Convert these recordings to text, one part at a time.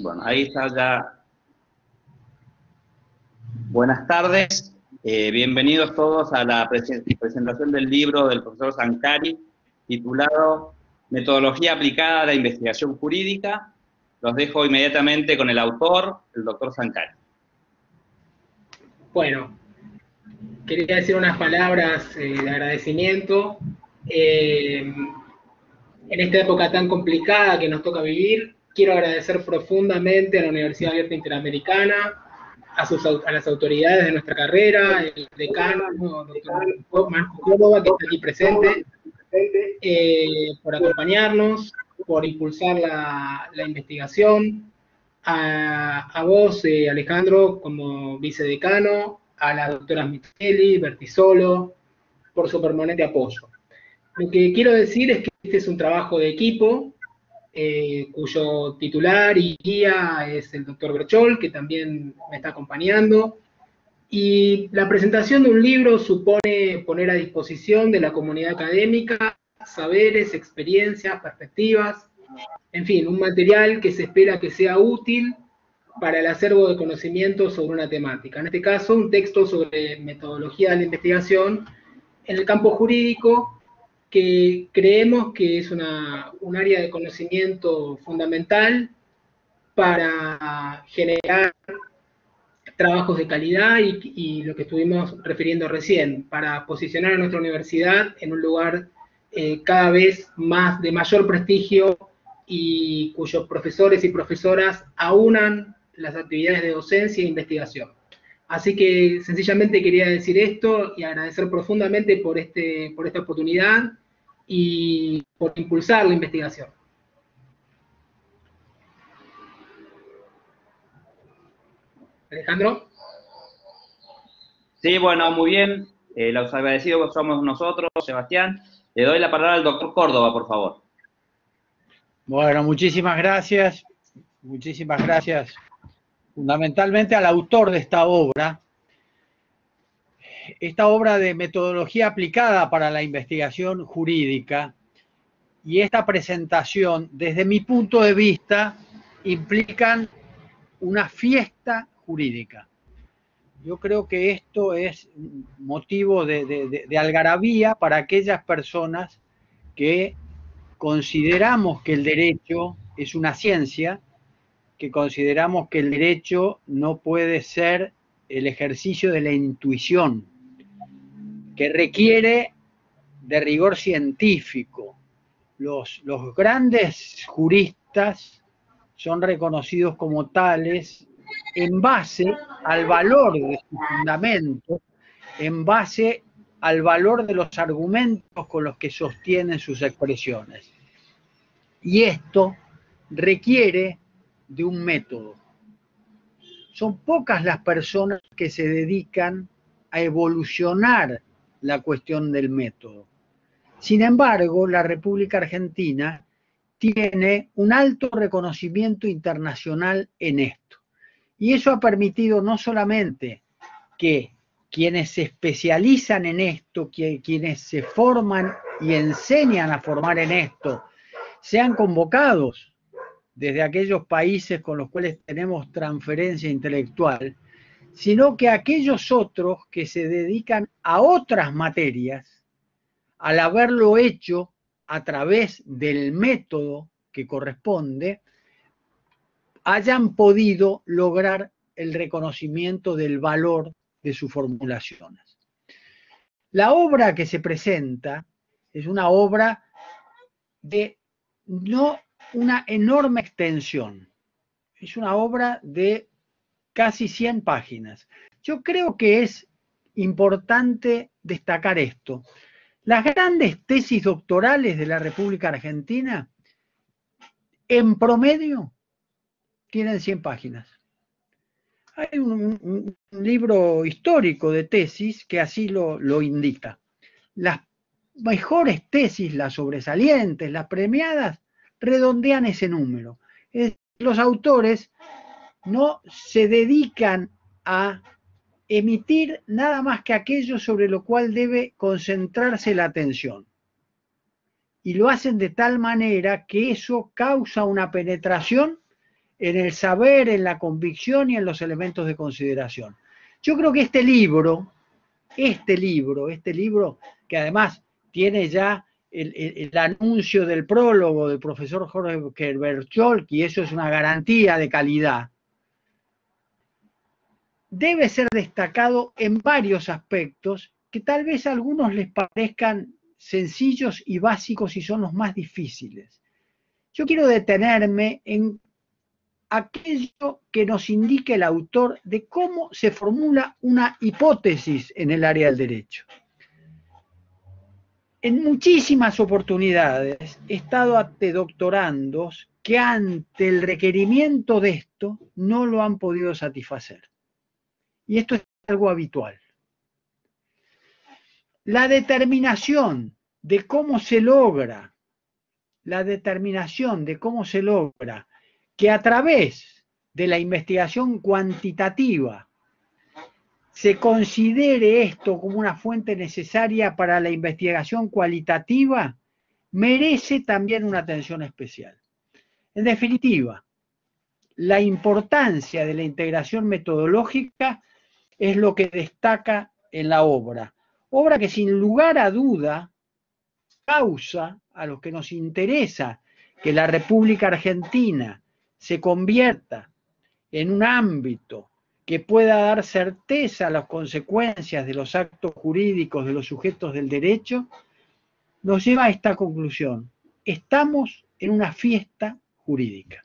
Bueno, ahí está ya. Buenas tardes, bienvenidos todos a la presentación del libro del profesor Sancari, titulado Metodología aplicada a la investigación jurídica. Los dejo inmediatamente con el autor, el doctor Sancari. Bueno, quería decir unas palabras de agradecimiento. En esta época tan complicada que nos toca vivir, quiero agradecer profundamente a la Universidad Abierta Interamericana, a las autoridades de nuestra carrera, el decano, doctor Marco Córdoba, que está aquí presente, por acompañarnos, por impulsar la investigación, a vos, Alejandro, como vicedecano, a las doctoras Micheli, Bertisolo, por su permanente apoyo. Lo que quiero decir es que este es un trabajo de equipo, cuyo titular y guía es el doctor Berchol, que también me está acompañando, y la presentación de un libro supone poner a disposición de la comunidad académica saberes, experiencias, perspectivas, en fin, un material que se espera que sea útil para el acervo de conocimiento sobre una temática. En este caso, un texto sobre metodología de la investigación en el campo jurídico, que creemos que es un área de conocimiento fundamental para generar trabajos de calidad y lo que estuvimos refiriendo recién, para posicionar a nuestra universidad en un lugar cada vez más de mayor prestigio y cuyos profesores y profesoras aunan las actividades de docencia e investigación. Así que sencillamente quería decir esto y agradecer profundamente por esta oportunidad y por impulsar la investigación. Alejandro. Sí, bueno, muy bien. Los agradecidos somos nosotros, Sebastián. Le doy la palabra al doctor Córdoba, por favor. Bueno, muchísimas gracias. Muchísimas gracias fundamentalmente al autor de esta obra de metodología aplicada para la investigación jurídica, y esta presentación, desde mi punto de vista, implican una fiesta jurídica. Yo creo que esto es motivo de algarabía para aquellas personas que consideramos que el derecho es una ciencia, que consideramos que el derecho no puede ser el ejercicio de la intuición, que requiere de rigor científico. Los grandes juristas son reconocidos como tales en base al valor de su fundamento, en base al valor de los argumentos con los que sostienen sus expresiones. Y esto requiere de un método. Son pocas las personas que se dedican a evolucionar la cuestión del método. Sin embargo, la República Argentina tiene un alto reconocimiento internacional en esto. Y eso ha permitido no solamente que quienes se especializan en esto, quienes se forman y enseñan a formar en esto, sean convocados desde aquellos países con los cuales tenemos transferencia intelectual, sino que aquellos otros que se dedican a otras materias, al haberlo hecho a través del método que corresponde, hayan podido lograr el reconocimiento del valor de sus formulaciones. La obra que se presenta es una obra de no una enorme extensión, es una obra de casi 100 páginas. Yo creo que es importante destacar esto. Las grandes tesis doctorales de la República Argentina, en promedio, tienen 100 páginas. Hay un libro histórico de tesis que así lo indica. Las mejores tesis, las sobresalientes, las premiadas, redondean ese número. Los autores no se dedican a emitir nada más que aquello sobre lo cual debe concentrarse la atención. Y lo hacen de tal manera que eso causa una penetración en el saber, en la convicción y en los elementos de consideración. Yo creo que este libro, que además tiene ya el anuncio del prólogo del profesor Jorge Bertscholk, y eso es una garantía de calidad, debe ser destacado en varios aspectos que tal vez a algunos les parezcan sencillos y básicos y son los más difíciles. Yo quiero detenerme en aquello que nos indica el autor de cómo se formula una hipótesis en el área del derecho. En muchísimas oportunidades he estado ante doctorandos que ante el requerimiento de esto no lo han podido satisfacer. Y esto es algo habitual. La determinación de cómo se logra, que a través de la investigación cuantitativa se considere esto como una fuente necesaria para la investigación cualitativa, merece también una atención especial. En definitiva, la importancia de la integración metodológica es lo que destaca en la obra que sin lugar a duda causa a los que nos interesa que la República Argentina se convierta en un ámbito que pueda dar certeza a las consecuencias de los actos jurídicos de los sujetos del derecho, nos lleva a esta conclusión. Estamos en una fiesta jurídica.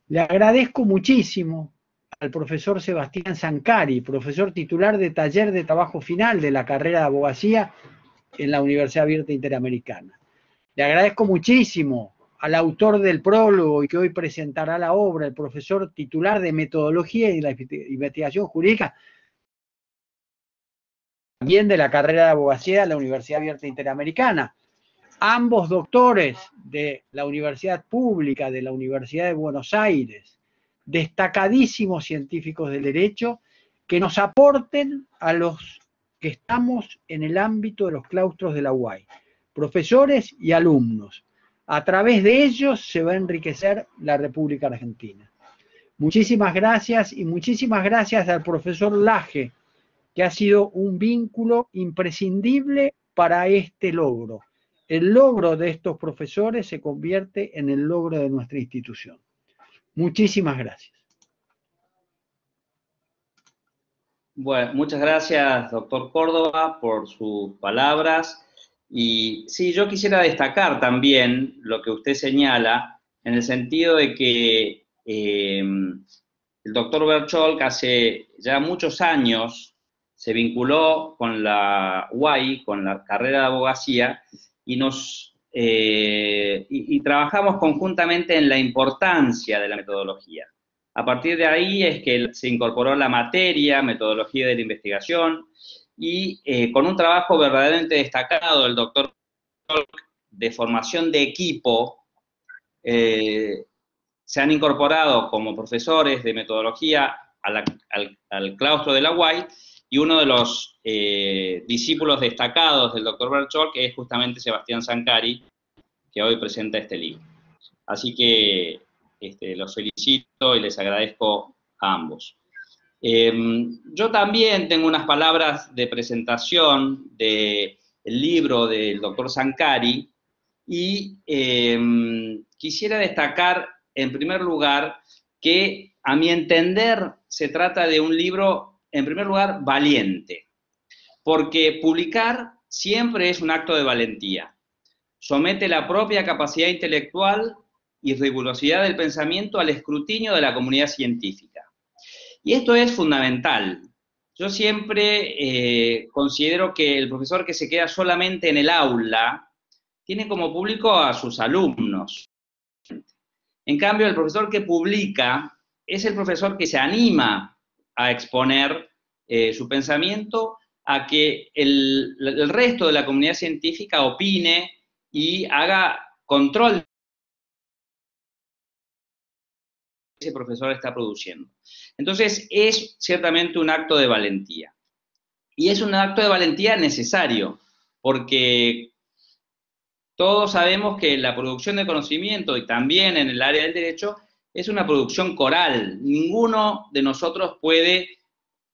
Le agradezco muchísimo al profesor Sebastián Zancari, profesor titular de taller de trabajo final de la carrera de abogacía en la Universidad Abierta Interamericana. Le agradezco muchísimo al autor del prólogo y que hoy presentará la obra, el profesor titular de metodología y la investigación jurídica, también de la carrera de abogacía de la Universidad Abierta Interamericana. Ambos doctores de la Universidad Pública, de la Universidad de Buenos Aires, destacadísimos científicos del derecho, que nos aporten a los que estamos en el ámbito de los claustros de la UAI, profesores y alumnos. A través de ellos se va a enriquecer la República Argentina. Muchísimas gracias y muchísimas gracias al profesor Laje, que ha sido un vínculo imprescindible para este logro. El logro de estos profesores se convierte en el logro de nuestra institución. Muchísimas gracias. Bueno, muchas gracias, doctor Córdoba, por sus palabras. Y sí, yo quisiera destacar también lo que usted señala, en el sentido de que el doctor Bertscholk hace ya muchos años se vinculó con la UAI, con la carrera de abogacía, y trabajamos conjuntamente en la importancia de la metodología. A partir de ahí es que se incorporó la materia, metodología de la investigación, y con un trabajo verdaderamente destacado del doctor de formación de equipo, se han incorporado como profesores de metodología al claustro de la UAI, y uno de los discípulos destacados del doctor Bertscholk es justamente Sebastián Zancari, que hoy presenta este libro. Así que los felicito y les agradezco a ambos. Yo también tengo unas palabras de presentación del libro del doctor Zancari, y quisiera destacar en primer lugar que, a mi entender, se trata de un libro, en primer lugar, valiente, porque publicar siempre es un acto de valentía. Somete la propia capacidad intelectual y rigurosidad del pensamiento al escrutinio de la comunidad científica. Y esto es fundamental. Yo siempre considero que el profesor que se queda solamente en el aula tiene como público a sus alumnos. En cambio, el profesor que publica es el profesor que se anima a exponer su pensamiento, a que el resto de la comunidad científica opine y haga control que ese profesor está produciendo. Entonces, es ciertamente un acto de valentía. Y es un acto de valentía necesario, porque todos sabemos que la producción de conocimiento, y también en el área del derecho, es una producción coral. Ninguno de nosotros puede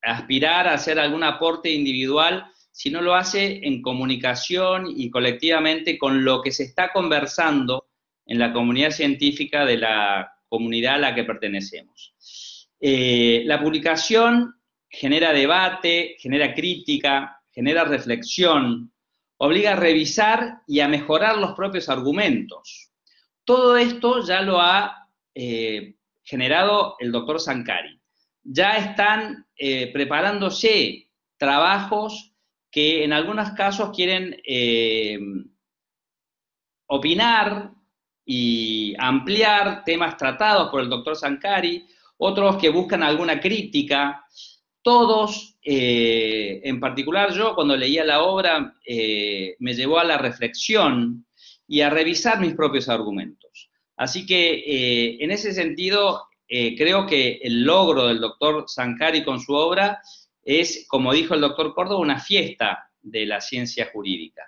aspirar a hacer algún aporte individual si no lo hace en comunicación y colectivamente con lo que se está conversando en la comunidad científica de la comunidad a la que pertenecemos. La publicación genera debate, genera crítica, genera reflexión, obliga a revisar y a mejorar los propios argumentos. Todo esto ya lo ha generado el doctor Sankari. Ya están preparándose trabajos que en algunos casos quieren opinar y ampliar temas tratados por el doctor Sankari, otros que buscan alguna crítica. Todos, en particular yo, cuando leía la obra, me llevó a la reflexión y a revisar mis propios argumentos. Así que, en ese sentido, creo que el logro del doctor Sankari con su obra es, como dijo el doctor Córdoba, una fiesta de la ciencia jurídica,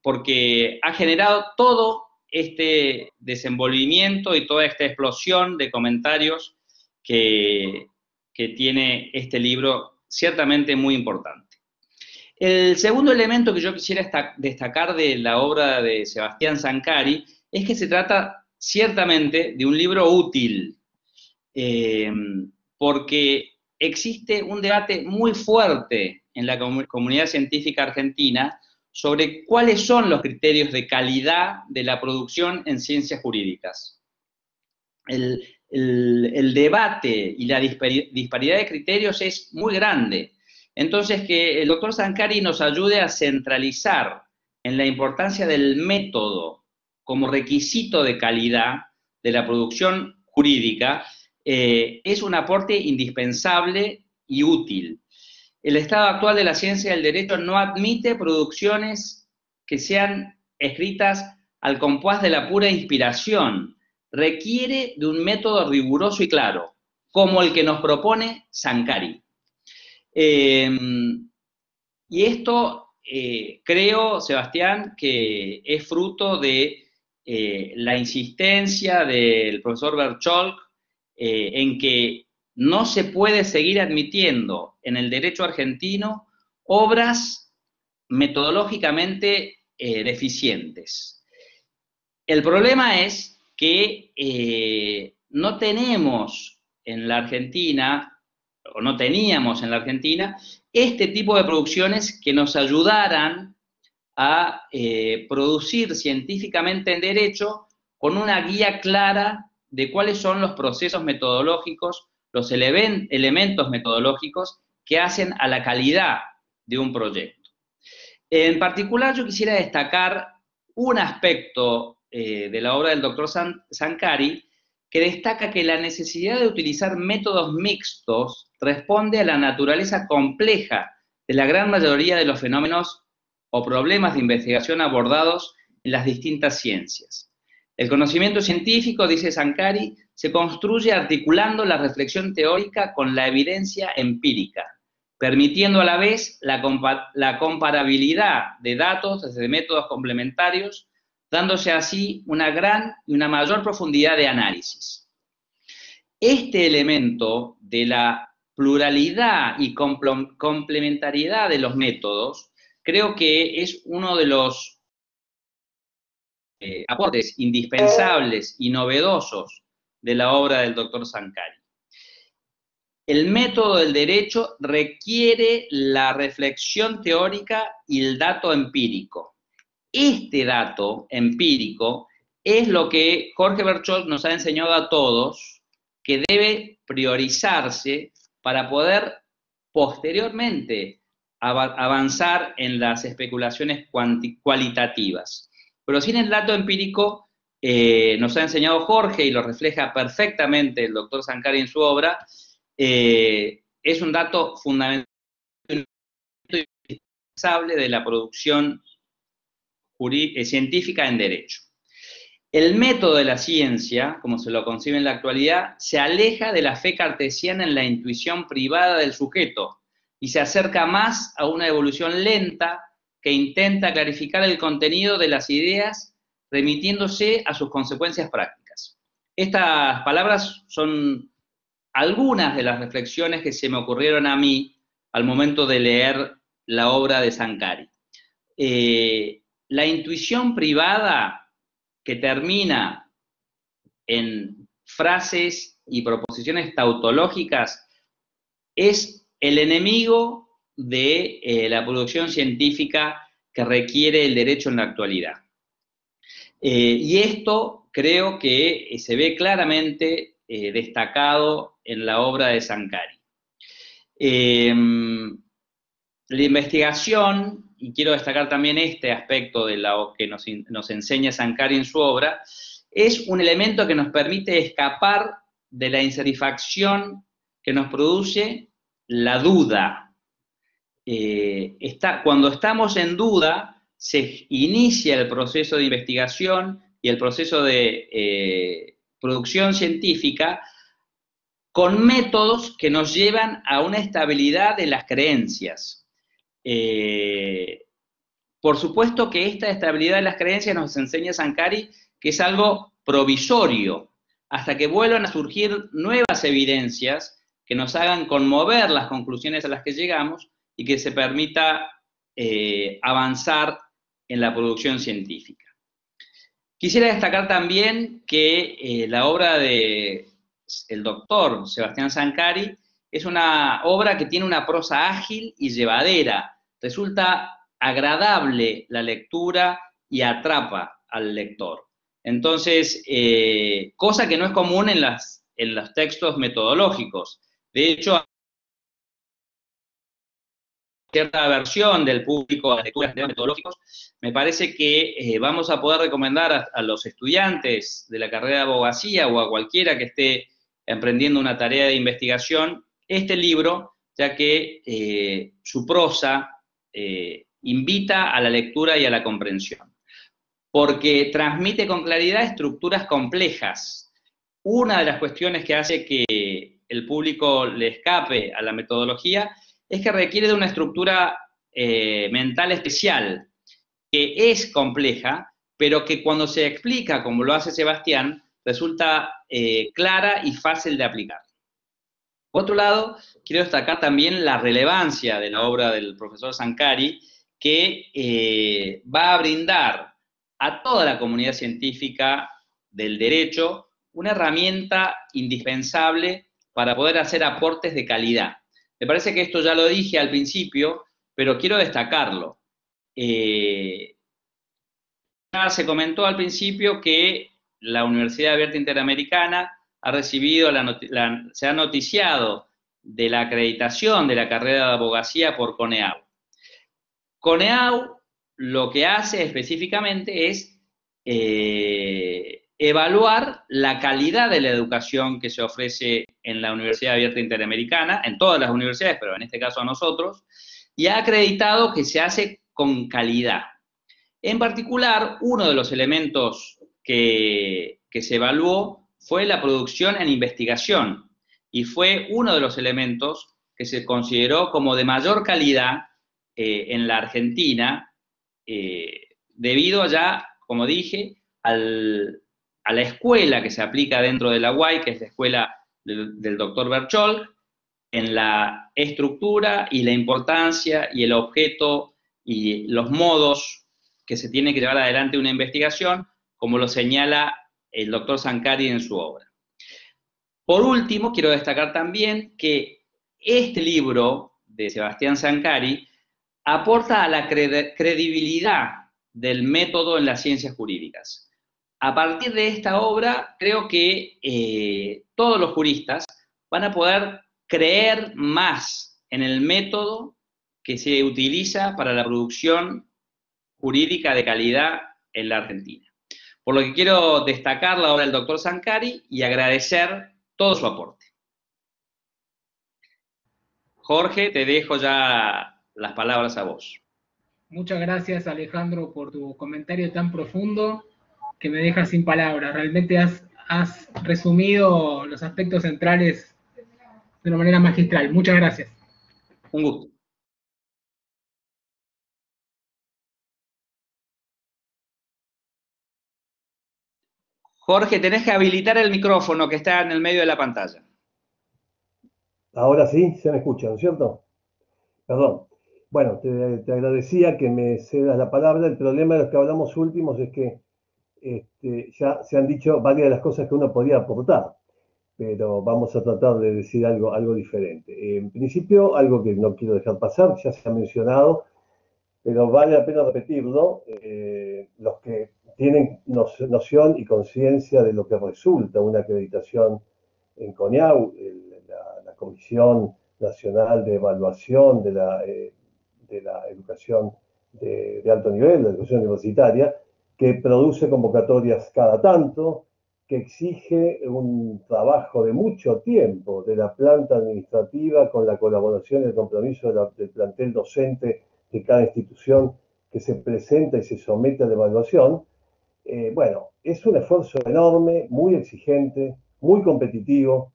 porque ha generado todo este desenvolvimiento y toda esta explosión de comentarios que tiene este libro, ciertamente muy importante. El segundo elemento que yo quisiera destacar de la obra de Sebastián Sankari es que se trata ciertamente de un libro útil, porque existe un debate muy fuerte en la comunidad científica argentina sobre cuáles son los criterios de calidad de la producción en ciencias jurídicas. El debate y la disparidad de criterios es muy grande. Entonces, que el doctor Sankari nos ayude a centralizar en la importancia del método como requisito de calidad de la producción jurídica es un aporte indispensable y útil. El estado actual de la ciencia del derecho no admite producciones que sean escritas al compás de la pura inspiración. Requiere de un método riguroso y claro, como el que nos propone Sankari. Y esto creo, Sebastián, que es fruto de la insistencia del profesor Bercholk en que no se puede seguir admitiendo en el derecho argentino obras metodológicamente deficientes. El problema es que no tenemos en la Argentina, o no teníamos en la Argentina, este tipo de producciones que nos ayudaran a producir científicamente en derecho con una guía clara de cuáles son los procesos metodológicos, los elementos metodológicos que hacen a la calidad de un proyecto. En particular, yo quisiera destacar un aspecto de la obra del doctor Sankari que destaca que la necesidad de utilizar métodos mixtos responde a la naturaleza compleja de la gran mayoría de los fenómenos o problemas de investigación abordados en las distintas ciencias. El conocimiento científico, dice Sankari, se construye articulando la reflexión teórica con la evidencia empírica, permitiendo a la vez la comparabilidad de datos desde métodos complementarios, dándose así una gran y una mayor profundidad de análisis. Este elemento de la pluralidad y complementariedad de los métodos, creo que es uno de los aportes indispensables y novedosos de la obra del doctor Sankari. El método del derecho requiere la reflexión teórica y el dato empírico. Este dato empírico es lo que Jorge Bercholk nos ha enseñado a todos que debe priorizarse para poder posteriormente avanzar en las especulaciones cualitativas. Pero sin el dato empírico, nos ha enseñado Jorge, y lo refleja perfectamente el doctor Sankari en su obra, es un dato fundamental y indispensable de la producción científica en derecho. El método de la ciencia, como se lo concibe en la actualidad, se aleja de la fe cartesiana en la intuición privada del sujeto y se acerca más a una evolución lenta que intenta clarificar el contenido de las ideas remitiéndose a sus consecuencias prácticas. Estas palabras son algunas de las reflexiones que se me ocurrieron a mí al momento de leer la obra de Sankari. La intuición privada que termina en frases y proposiciones tautológicas es el enemigo de la producción científica que requiere el derecho en la actualidad. Y esto creo que se ve claramente destacado en la obra de Sankari. La investigación, y quiero destacar también este aspecto de lo que nos enseña Sankari en su obra, es un elemento que nos permite escapar de la insatisfacción que nos produce la duda. Cuando estamos en duda, se inicia el proceso de investigación y el proceso de producción científica con métodos que nos llevan a una estabilidad de las creencias. Por supuesto que esta estabilidad de las creencias nos enseña Sankari que es algo provisorio, hasta que vuelvan a surgir nuevas evidencias que nos hagan conmover las conclusiones a las que llegamos y que se permita avanzar en la producción científica. Quisiera destacar también que la obra del doctor Sebastián Sankari es una obra que tiene una prosa ágil y llevadera. Resulta agradable la lectura y atrapa al lector. Entonces, cosa que no es común en los textos metodológicos. De hecho, cierta aversión del público a las lecturas metodológicos, me parece que vamos a poder recomendar a los estudiantes de la carrera de abogacía o a cualquiera que esté emprendiendo una tarea de investigación este libro, ya que su prosa invita a la lectura y a la comprensión, porque transmite con claridad estructuras complejas. Una de las cuestiones que hace que el público le escape a la metodología es que requiere de una estructura mental especial, que es compleja, pero que cuando se explica, como lo hace Sebastián, resulta clara y fácil de aplicar. Por otro lado, quiero destacar también la relevancia de la obra del profesor Sankari, que va a brindar a toda la comunidad científica del derecho una herramienta indispensable para poder hacer aportes de calidad. Me parece que esto ya lo dije al principio, pero quiero destacarlo. Ya se comentó al principio que la Universidad Abierta Interamericana ha recibido, se ha noticiado de la acreditación de la carrera de abogacía por CONEAU. CONEAU lo que hace específicamente es evaluar la calidad de la educación que se ofrece en la Universidad Abierta Interamericana, en todas las universidades, pero en este caso a nosotros, y ha acreditado que se hace con calidad. En particular, uno de los elementos que se evaluó fue la producción en investigación, y fue uno de los elementos que se consideró como de mayor calidad en la Argentina, debido ya, como dije, a la escuela que se aplica dentro de la UAI, que es la escuela del doctor Bercholk, en la estructura y la importancia y el objeto y los modos que se tiene que llevar adelante una investigación, como lo señala el doctor Sankari en su obra. Por último, quiero destacar también que este libro de Sebastián Sankari aporta a la credibilidad del método en las ciencias jurídicas. A partir de esta obra, creo que todos los juristas van a poder creer más en el método que se utiliza para la producción jurídica de calidad en la Argentina. Por lo que quiero destacar la obra del doctor Sankari y agradecer todo su aporte. Jorge, te dejo ya las palabras a vos. Muchas gracias, Alejandro, por tu comentario tan profundo que me deja sin palabras. Realmente has resumido los aspectos centrales de una manera magistral. Muchas gracias. Un gusto. Jorge, tenés que habilitar el micrófono que está en el medio de la pantalla. Ahora sí, se me escucha, ¿no es cierto? Perdón. Bueno, te agradecía que me cedas la palabra. El problema de los que hablamos últimos es que ya se han dicho varias de las cosas que uno podía aportar, pero vamos a tratar de decir algo diferente. En principio, algo que no quiero dejar pasar, ya se ha mencionado, pero vale la pena repetirlo. Los que tienen noción y conciencia de lo que resulta una acreditación en CONIAU, la Comisión Nacional de Evaluación de la Educación de alto nivel, la educación universitaria, que produce convocatorias cada tanto, que exige un trabajo de mucho tiempo de la planta administrativa con la colaboración y el compromiso del plantel docente de cada institución que se presenta y se somete a la evaluación. Bueno, es un esfuerzo enorme, muy exigente, muy competitivo,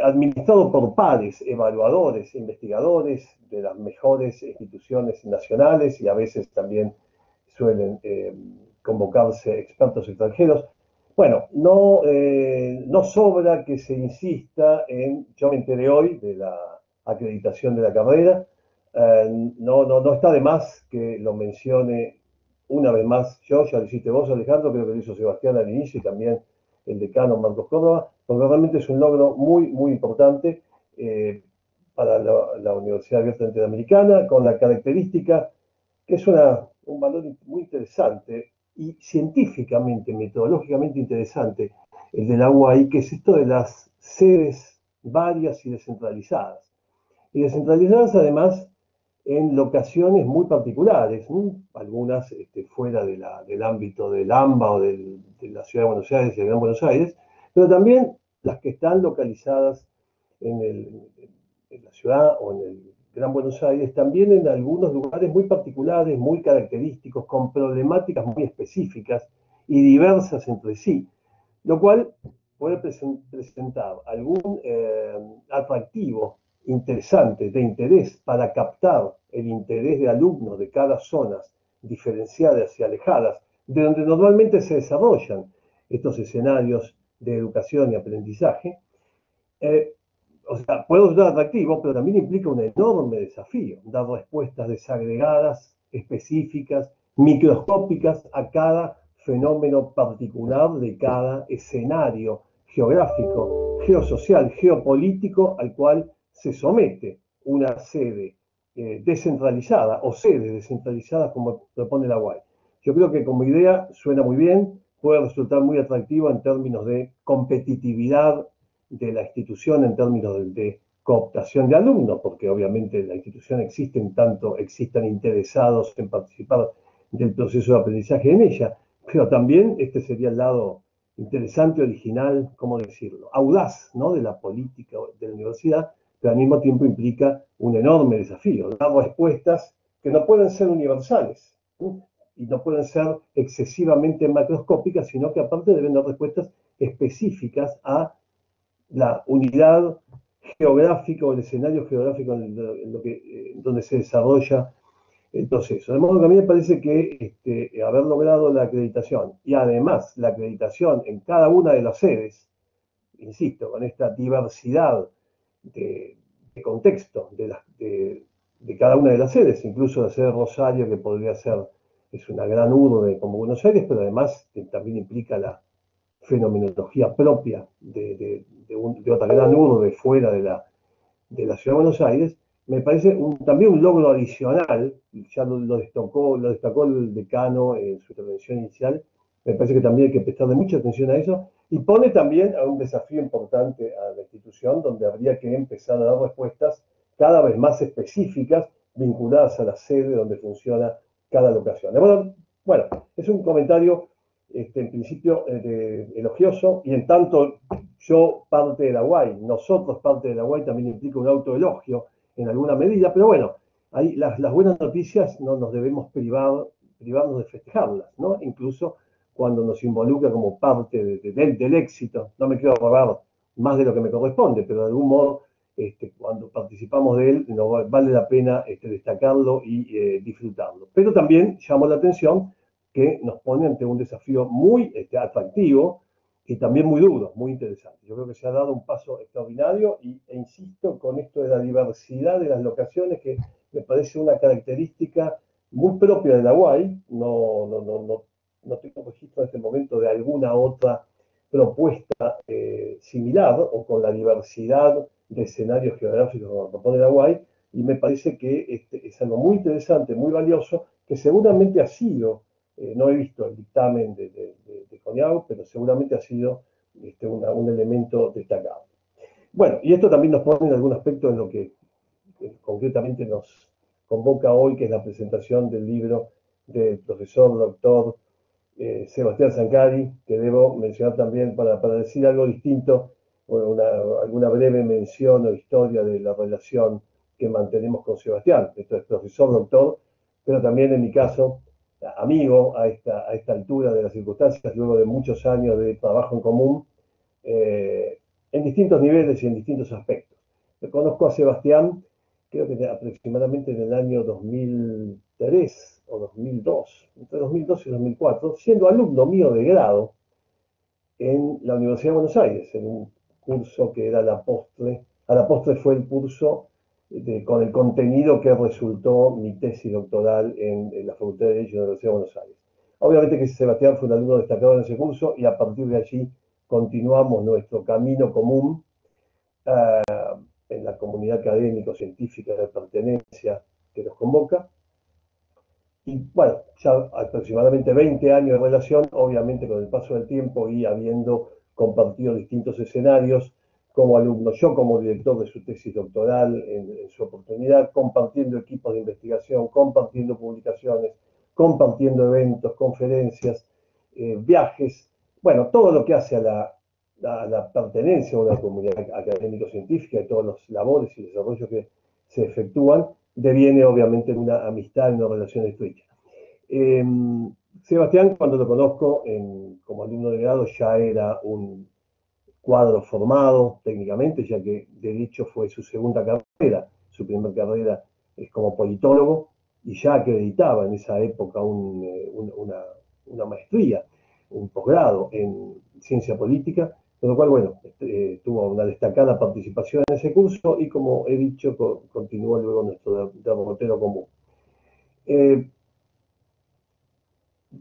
administrado por pares, evaluadores, investigadores de las mejores instituciones nacionales, y a veces también suelen convocarse expertos extranjeros. Bueno, no sobra que se insista en, yo me enteré hoy de la acreditación de la carrera, no está de más que lo mencione una vez más yo, ya lo hiciste vos, Alejandro, creo que lo hizo Sebastián al inicio y también el decano Marcos Córdoba, porque realmente es un logro muy importante para la Universidad Abierta Interamericana, con la característica que es un valor muy interesante y científicamente, metodológicamente interesante, el de la UAI, que es esto de las sedes varias y descentralizadas. Y descentralizadas además en locaciones muy particulares, algunas fuera del ámbito del AMBA o de la Ciudad de Buenos Aires y el Gran Buenos Aires, pero también las que están localizadas en la ciudad o en el Gran Buenos Aires, también en algunos lugares muy particulares, muy característicos, con problemáticas muy específicas y diversas entre sí, lo cual puede presentar algún atractivo interesante, de interés, para captar el interés de alumnos de cada zonas diferenciadas y alejadas, de donde normalmente se desarrollan estos escenarios de educación y aprendizaje. O sea, puede ser atractivo, pero también implica un enorme desafío, dar respuestas desagregadas, específicas, microscópicas a cada fenómeno particular de cada escenario geográfico, geosocial, geopolítico al cual se somete una sede descentralizada o sedes descentralizadas como propone la UAI. Yo creo que como idea suena muy bien, puede resultar muy atractivo en términos de competitividad de la institución, en términos de cooptación de alumnos, porque obviamente la institución existe en tanto existan interesados en participar del proceso de aprendizaje en ella, pero también este sería el lado interesante, original, ¿cómo decirlo?, audaz, ¿no?, de la política de la universidad, pero al mismo tiempo implica un enorme desafío, dar respuestas que no pueden ser universales, ¿sí?, y no pueden ser excesivamente macroscópicas, sino que aparte deben dar respuestas específicas a la unidad geográfica o el escenario geográfico donde se desarrolla el proceso. De modo que a mí me parece que haber logrado la acreditación y además la acreditación en cada una de las sedes, insisto, con esta diversidad de contexto de cada una de las sedes, incluso la sede de Rosario, que podría ser, es una gran urbe como Buenos Aires, pero además también implica la fenomenología propia de otra gran urbe fuera de la Ciudad de Buenos Aires, me parece también un logro adicional, ya lo destacó el decano en su intervención inicial, me parece que también hay que prestarle mucha atención a eso, y pone también a un desafío importante a la institución, donde habría que empezar a dar respuestas cada vez más específicas, vinculadas a la sede donde funciona cada locación. Bueno, es un comentario en principio elogioso, y en tanto yo parte de la UAI, nosotros parte de la UAI, también implica un autoelogio en alguna medida, pero bueno, ahí las buenas noticias no nos debemos privarnos de festejarlas, ¿no? Incluso cuando nos involucra como parte del éxito. No me quiero robar más de lo que me corresponde, pero de algún modo, cuando participamos de él, vale la pena destacarlo y disfrutarlo. Pero también llamo la atención que nos pone ante un desafío muy atractivo y también muy duro, muy interesante. Yo creo que se ha dado un paso extraordinario e insisto con esto de la diversidad de las locaciones, que me parece una característica muy propia de la UAI. No tengo registro en este momento de alguna otra propuesta similar o con la diversidad de escenarios geográficos que nos propone la UAI, y me parece que es algo muy interesante, muy valioso, que seguramente ha sido, no he visto el dictamen de CONIAGU, pero seguramente ha sido un elemento destacado. Bueno, y esto también nos pone en algún aspecto en lo que concretamente nos convoca hoy, que es la presentación del libro del profesor doctor Sebastián Zancari, que debo mencionar también para decir algo distinto, alguna breve mención o historia de la relación que mantenemos con Sebastián. Esto es profesor doctor, pero también en mi caso amigo a esta altura de las circunstancias, luego de muchos años de trabajo en común, en distintos niveles y en distintos aspectos. Yo conozco a Sebastián, creo que aproximadamente en el año 2003 o 2002, entre 2002 y 2004, siendo alumno mío de grado en la Universidad de Buenos Aires, en un curso que era la postre fue el curso con el contenido que resultó mi tesis doctoral en la Facultad de Derecho de la Universidad de Buenos Aires. Obviamente que Sebastián fue un alumno destacado en ese curso y a partir de allí continuamos nuestro camino común en la comunidad académico-científica de pertenencia que nos convoca. Y bueno, ya aproximadamente 20 años de relación, obviamente con el paso del tiempo y habiendo compartido distintos escenarios como alumno, yo como director de su tesis doctoral en su oportunidad, compartiendo equipos de investigación, compartiendo publicaciones, compartiendo eventos, conferencias, viajes, bueno, todo lo que hace a la pertenencia a una comunidad académico-científica y todos los labores y desarrollos que se efectúan, deviene obviamente en una amistad, en una relación estrecha. Sebastián, cuando lo conozco como alumno de grado, ya era un cuadro formado técnicamente, ya que Derecho fue su segunda carrera. Su primera carrera es como politólogo y ya acreditaba en esa época una maestría, un posgrado en ciencia política, con lo cual, bueno, tuvo una destacada participación en ese curso y, como he dicho, continuó luego nuestro derrotero común.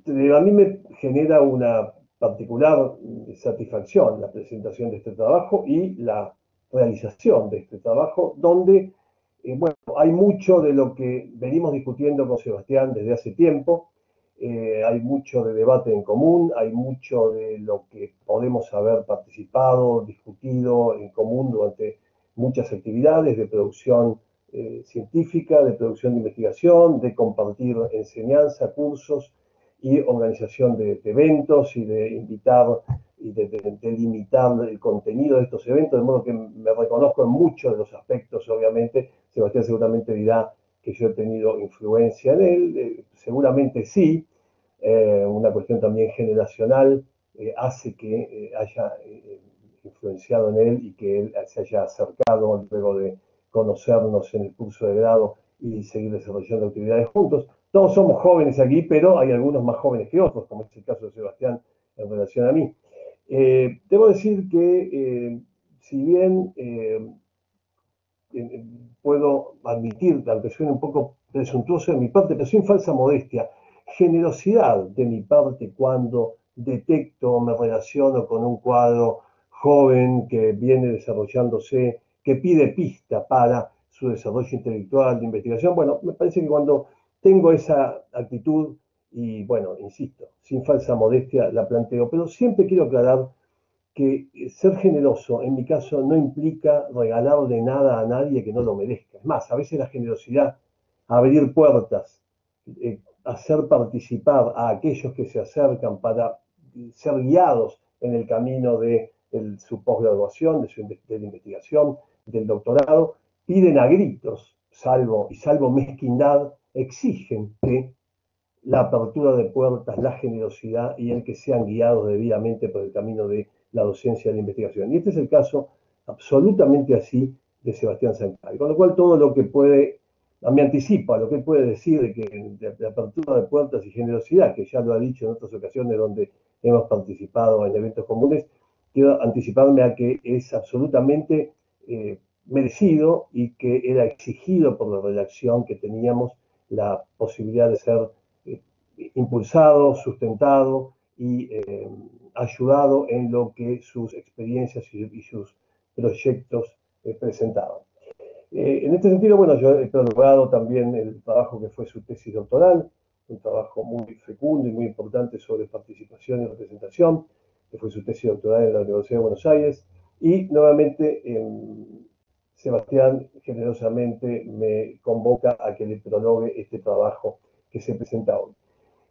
A mí me genera una particular satisfacción la presentación de este trabajo y la realización de este trabajo, donde bueno, hay mucho de lo que venimos discutiendo con Sebastián desde hace tiempo, hay mucho de debate en común, hay mucho de lo que podemos haber participado, discutido en común durante muchas actividades de producción científica, de producción de investigación, de compartir enseñanza, cursos y organización de eventos y de invitar y de limitar el contenido de estos eventos, de modo que me reconozco en muchos de los aspectos. Obviamente Sebastián seguramente dirá que yo he tenido influencia en él, seguramente sí, una cuestión también generacional hace que haya influenciado en él y que él se haya acercado luego de conocernos en el curso de grado y seguir desarrollando actividades juntos. Todos somos jóvenes aquí, pero hay algunos más jóvenes que otros, como es el caso de Sebastián en relación a mí. Debo decir que si bien puedo admitir, aunque suene un poco presuntuoso de mi parte, pero sin falsa modestia, generosidad de mi parte cuando detecto, me relaciono con un cuadro joven que viene desarrollándose, que pide pista para su desarrollo intelectual de investigación. Bueno, me parece que cuando tengo esa actitud, y bueno, insisto, sin falsa modestia la planteo, pero siempre quiero aclarar que ser generoso, en mi caso, no implica regalarle nada a nadie que no lo merezca. Es más, a veces la generosidad, abrir puertas, hacer participar a aquellos que se acercan para ser guiados en el camino de su posgraduación, de la investigación, del doctorado, piden a gritos, salvo mezquindad, exigen que la apertura de puertas, la generosidad y el que sean guiados debidamente por el camino de la docencia de la investigación. Y este es el caso absolutamente así de Sebastián Zancari. Con lo cual todo lo que puede me anticipo a lo que él puede decir de apertura de puertas y generosidad, que ya lo ha dicho en otras ocasiones donde hemos participado en eventos comunes. Quiero anticiparme a que es absolutamente merecido y que era exigido por la redacción que teníamos la posibilidad de ser impulsado, sustentado y ayudado en lo que sus experiencias y sus proyectos presentaban. En este sentido, bueno, yo he prolongado también el trabajo que fue su tesis doctoral, un trabajo muy fecundo y muy importante sobre participación y representación, que fue su tesis doctoral en la Universidad de Buenos Aires, y nuevamente Sebastián generosamente me convoca a que le prologue este trabajo que se presenta hoy.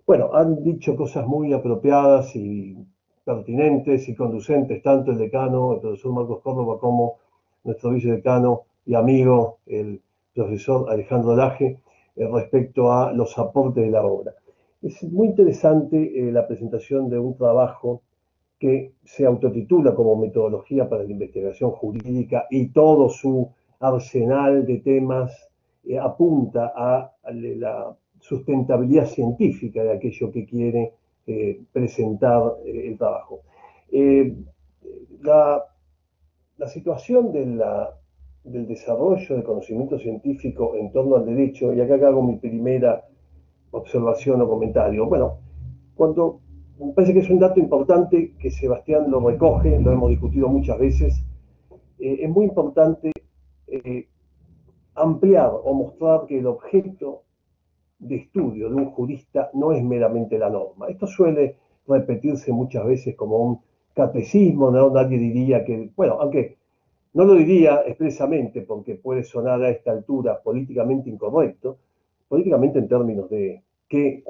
Bueno, han dicho cosas muy apropiadas y pertinentes y conducentes, tanto el decano, el profesor Marcos Córdoba, como nuestro vicedecano y amigo, el profesor Alejandro Laje, respecto a los aportes de la obra. Es muy interesante la presentación de un trabajo que se autotitula como Metodología para la Investigación Jurídica y todo su arsenal de temas apunta a la sustentabilidad científica de aquello que quiere presentar el trabajo. La situación del desarrollo del conocimiento científico en torno al derecho, y acá hago mi primera observación o comentario. Bueno, cuando me parece que es un dato importante que Sebastián lo recoge, lo hemos discutido muchas veces, es muy importante ampliar o mostrar que el objeto de estudio de un jurista no es meramente la norma. Esto suele repetirse muchas veces como un catecismo, ¿no? Nadie diría que, bueno, aunque no lo diría expresamente porque puede sonar a esta altura políticamente incorrecto, políticamente en términos de qué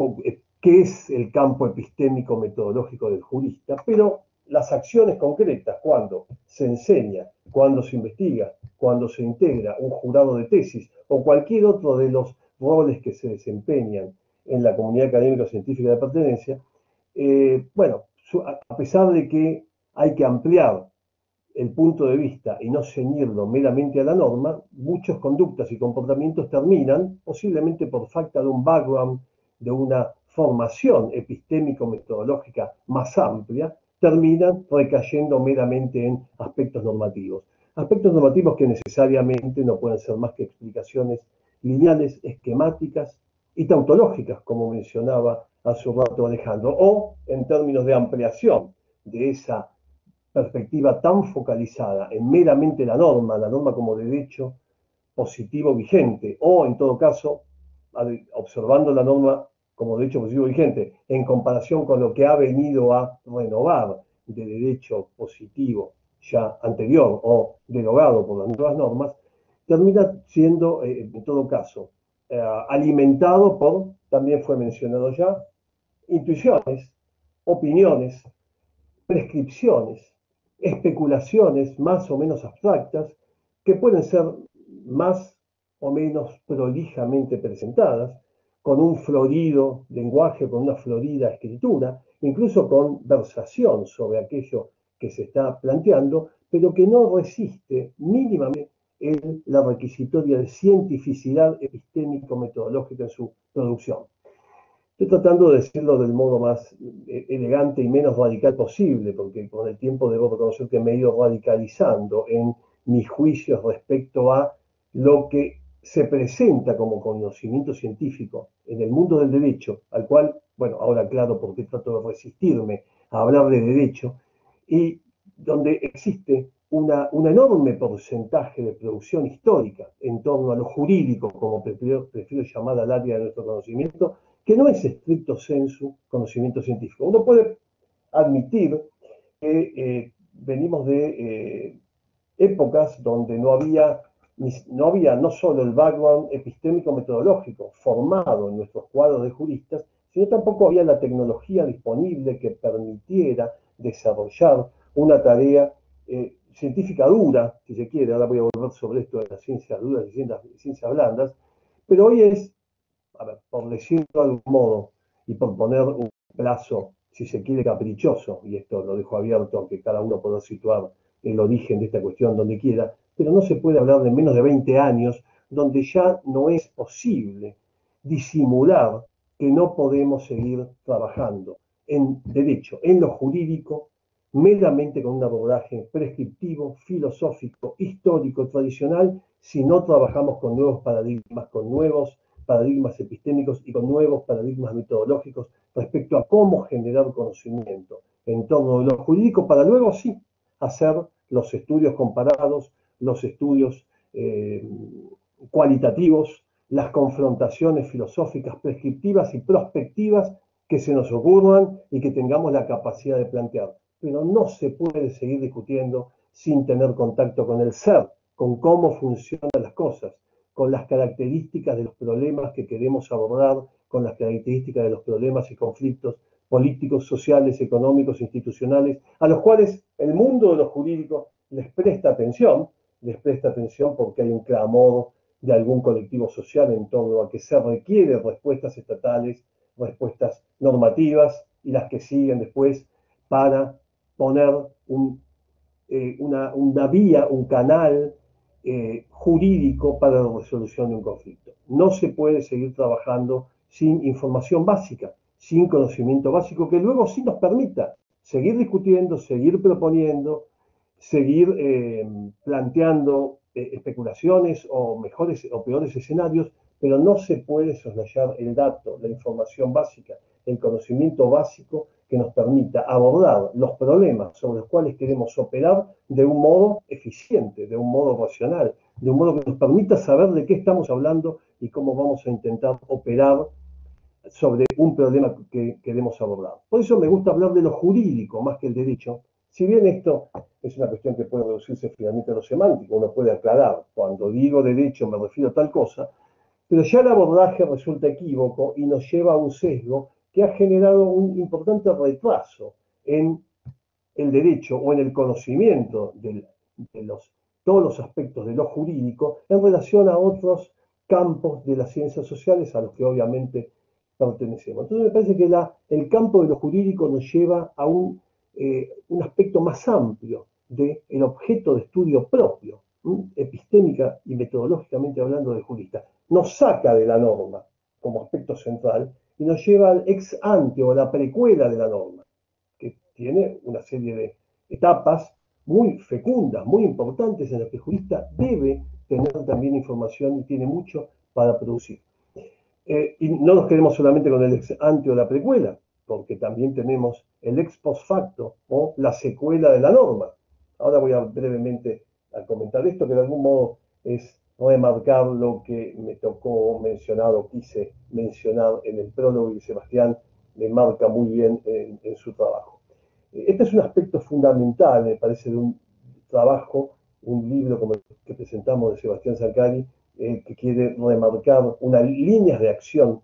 es el campo epistémico metodológico del jurista, pero las acciones concretas, cuando se enseña, cuando se investiga, cuando se integra un jurado de tesis o cualquier otro de los roles que se desempeñan en la comunidad académica o científica de pertenencia, bueno, a pesar de que hay que ampliar el punto de vista y no ceñirlo meramente a la norma, muchas conductas y comportamientos terminan, posiblemente por falta de un background, de una formación epistémico-metodológica más amplia, terminan recayendo meramente en aspectos normativos. Aspectos normativos que necesariamente no pueden ser más que explicaciones lineales, esquemáticas y tautológicas, como mencionaba hace un rato Alejandro, o en términos de ampliación de esa perspectiva tan focalizada en meramente la norma como derecho positivo vigente, o en todo caso, observando la norma como derecho positivo vigente, en comparación con lo que ha venido a renovar de derecho positivo ya anterior o derogado por las nuevas normas, termina siendo, en todo caso, alimentado por, también fue mencionado ya, intuiciones, opiniones, prescripciones, especulaciones más o menos abstractas que pueden ser más o menos prolijamente presentadas, con un florido lenguaje, con una florida escritura, incluso con versación sobre aquello que se está planteando, pero que no resiste mínimamente la requisitoria de cientificidad epistémico-metodológica en su producción. Estoy tratando de decirlo del modo más elegante y menos radical posible, porque con el tiempo debo reconocer que me he ido radicalizando en mis juicios respecto a lo que se presenta como conocimiento científico en el mundo del derecho, al cual, bueno, ahora aclaro por qué trato de resistirme a hablar de derecho, y donde existe un enorme porcentaje de producción histórica en torno a lo jurídico, como prefiero llamar al área de nuestro conocimiento, que no es estricto sensu conocimiento científico. Uno puede admitir que venimos de épocas donde no había no solo el background epistémico-metodológico formado en nuestros cuadros de juristas, sino tampoco había la tecnología disponible que permitiera desarrollar una tarea científica dura, si se quiere. Ahora voy a volver sobre esto de las ciencias duras y ciencias blandas, pero hoy es, a ver, por decirlo de algún modo y por poner un plazo, si se quiere, caprichoso, y esto lo dejo abierto a que cada uno pueda situar el origen de esta cuestión donde quiera, pero no se puede hablar de menos de 20 años donde ya no es posible disimular que no podemos seguir trabajando en derecho, en lo jurídico, meramente con un abordaje prescriptivo, filosófico, histórico, tradicional, si no trabajamos con nuevos paradigmas epistémicos y con nuevos paradigmas metodológicos respecto a cómo generar conocimiento en torno de lo jurídico para luego sí hacer los estudios comparados, los estudios cualitativos, las confrontaciones filosóficas prescriptivas y prospectivas que se nos ocurran y que tengamos la capacidad de plantear. Pero no se puede seguir discutiendo sin tener contacto con el ser, con cómo funcionan las cosas, con las características de los problemas que queremos abordar, con las características de los problemas y conflictos políticos, sociales, económicos, institucionales, a los cuales el mundo de lo jurídico les presta atención porque hay un clamor de algún colectivo social en torno a que se requieren respuestas estatales, respuestas normativas y las que siguen después para poner una vía, un canal jurídico para la resolución de un conflicto. No se puede seguir trabajando sin información básica, sin conocimiento básico que luego sí nos permita seguir discutiendo, seguir proponiendo, seguir planteando especulaciones o mejores o peores escenarios, pero no se puede soslayar el dato, la información básica, el conocimiento básico que nos permita abordar los problemas sobre los cuales queremos operar de un modo eficiente, de un modo racional, de un modo que nos permita saber de qué estamos hablando y cómo vamos a intentar operar sobre un problema que queremos abordar. Por eso me gusta hablar de lo jurídico más que el derecho. Si bien esto es una cuestión que puede reducirse finalmente a lo semántico, uno puede aclarar, cuando digo derecho me refiero a tal cosa, pero ya el abordaje resulta equívoco y nos lleva a un sesgo que ha generado un importante retraso en el derecho o en el conocimiento de todos los aspectos de lo jurídico en relación a otros campos de las ciencias sociales a los que obviamente pertenecemos. Entonces me parece que el campo de lo jurídico nos lleva a un aspecto más amplio del objeto de estudio propio, epistémica y metodológicamente hablando del jurista. Nos saca de la norma como aspecto central y nos lleva al ex ante o la precuela de la norma, que tiene una serie de etapas muy fecundas, muy importantes en las que el jurista debe tener también información y tiene mucho para producir. Y no nos quedemos solamente con el ex ante o la precuela, porque también tenemos el ex post facto o la secuela de la norma. Ahora voy a brevemente a comentar esto, que de algún modo es remarcar lo que me tocó mencionar o quise mencionar en el prólogo y Sebastián me marca muy bien en su trabajo. Este es un aspecto fundamental, me parece, de un trabajo, un libro como el que presentamos de Sebastián Zancari, que quiere remarcar unas líneas de acción,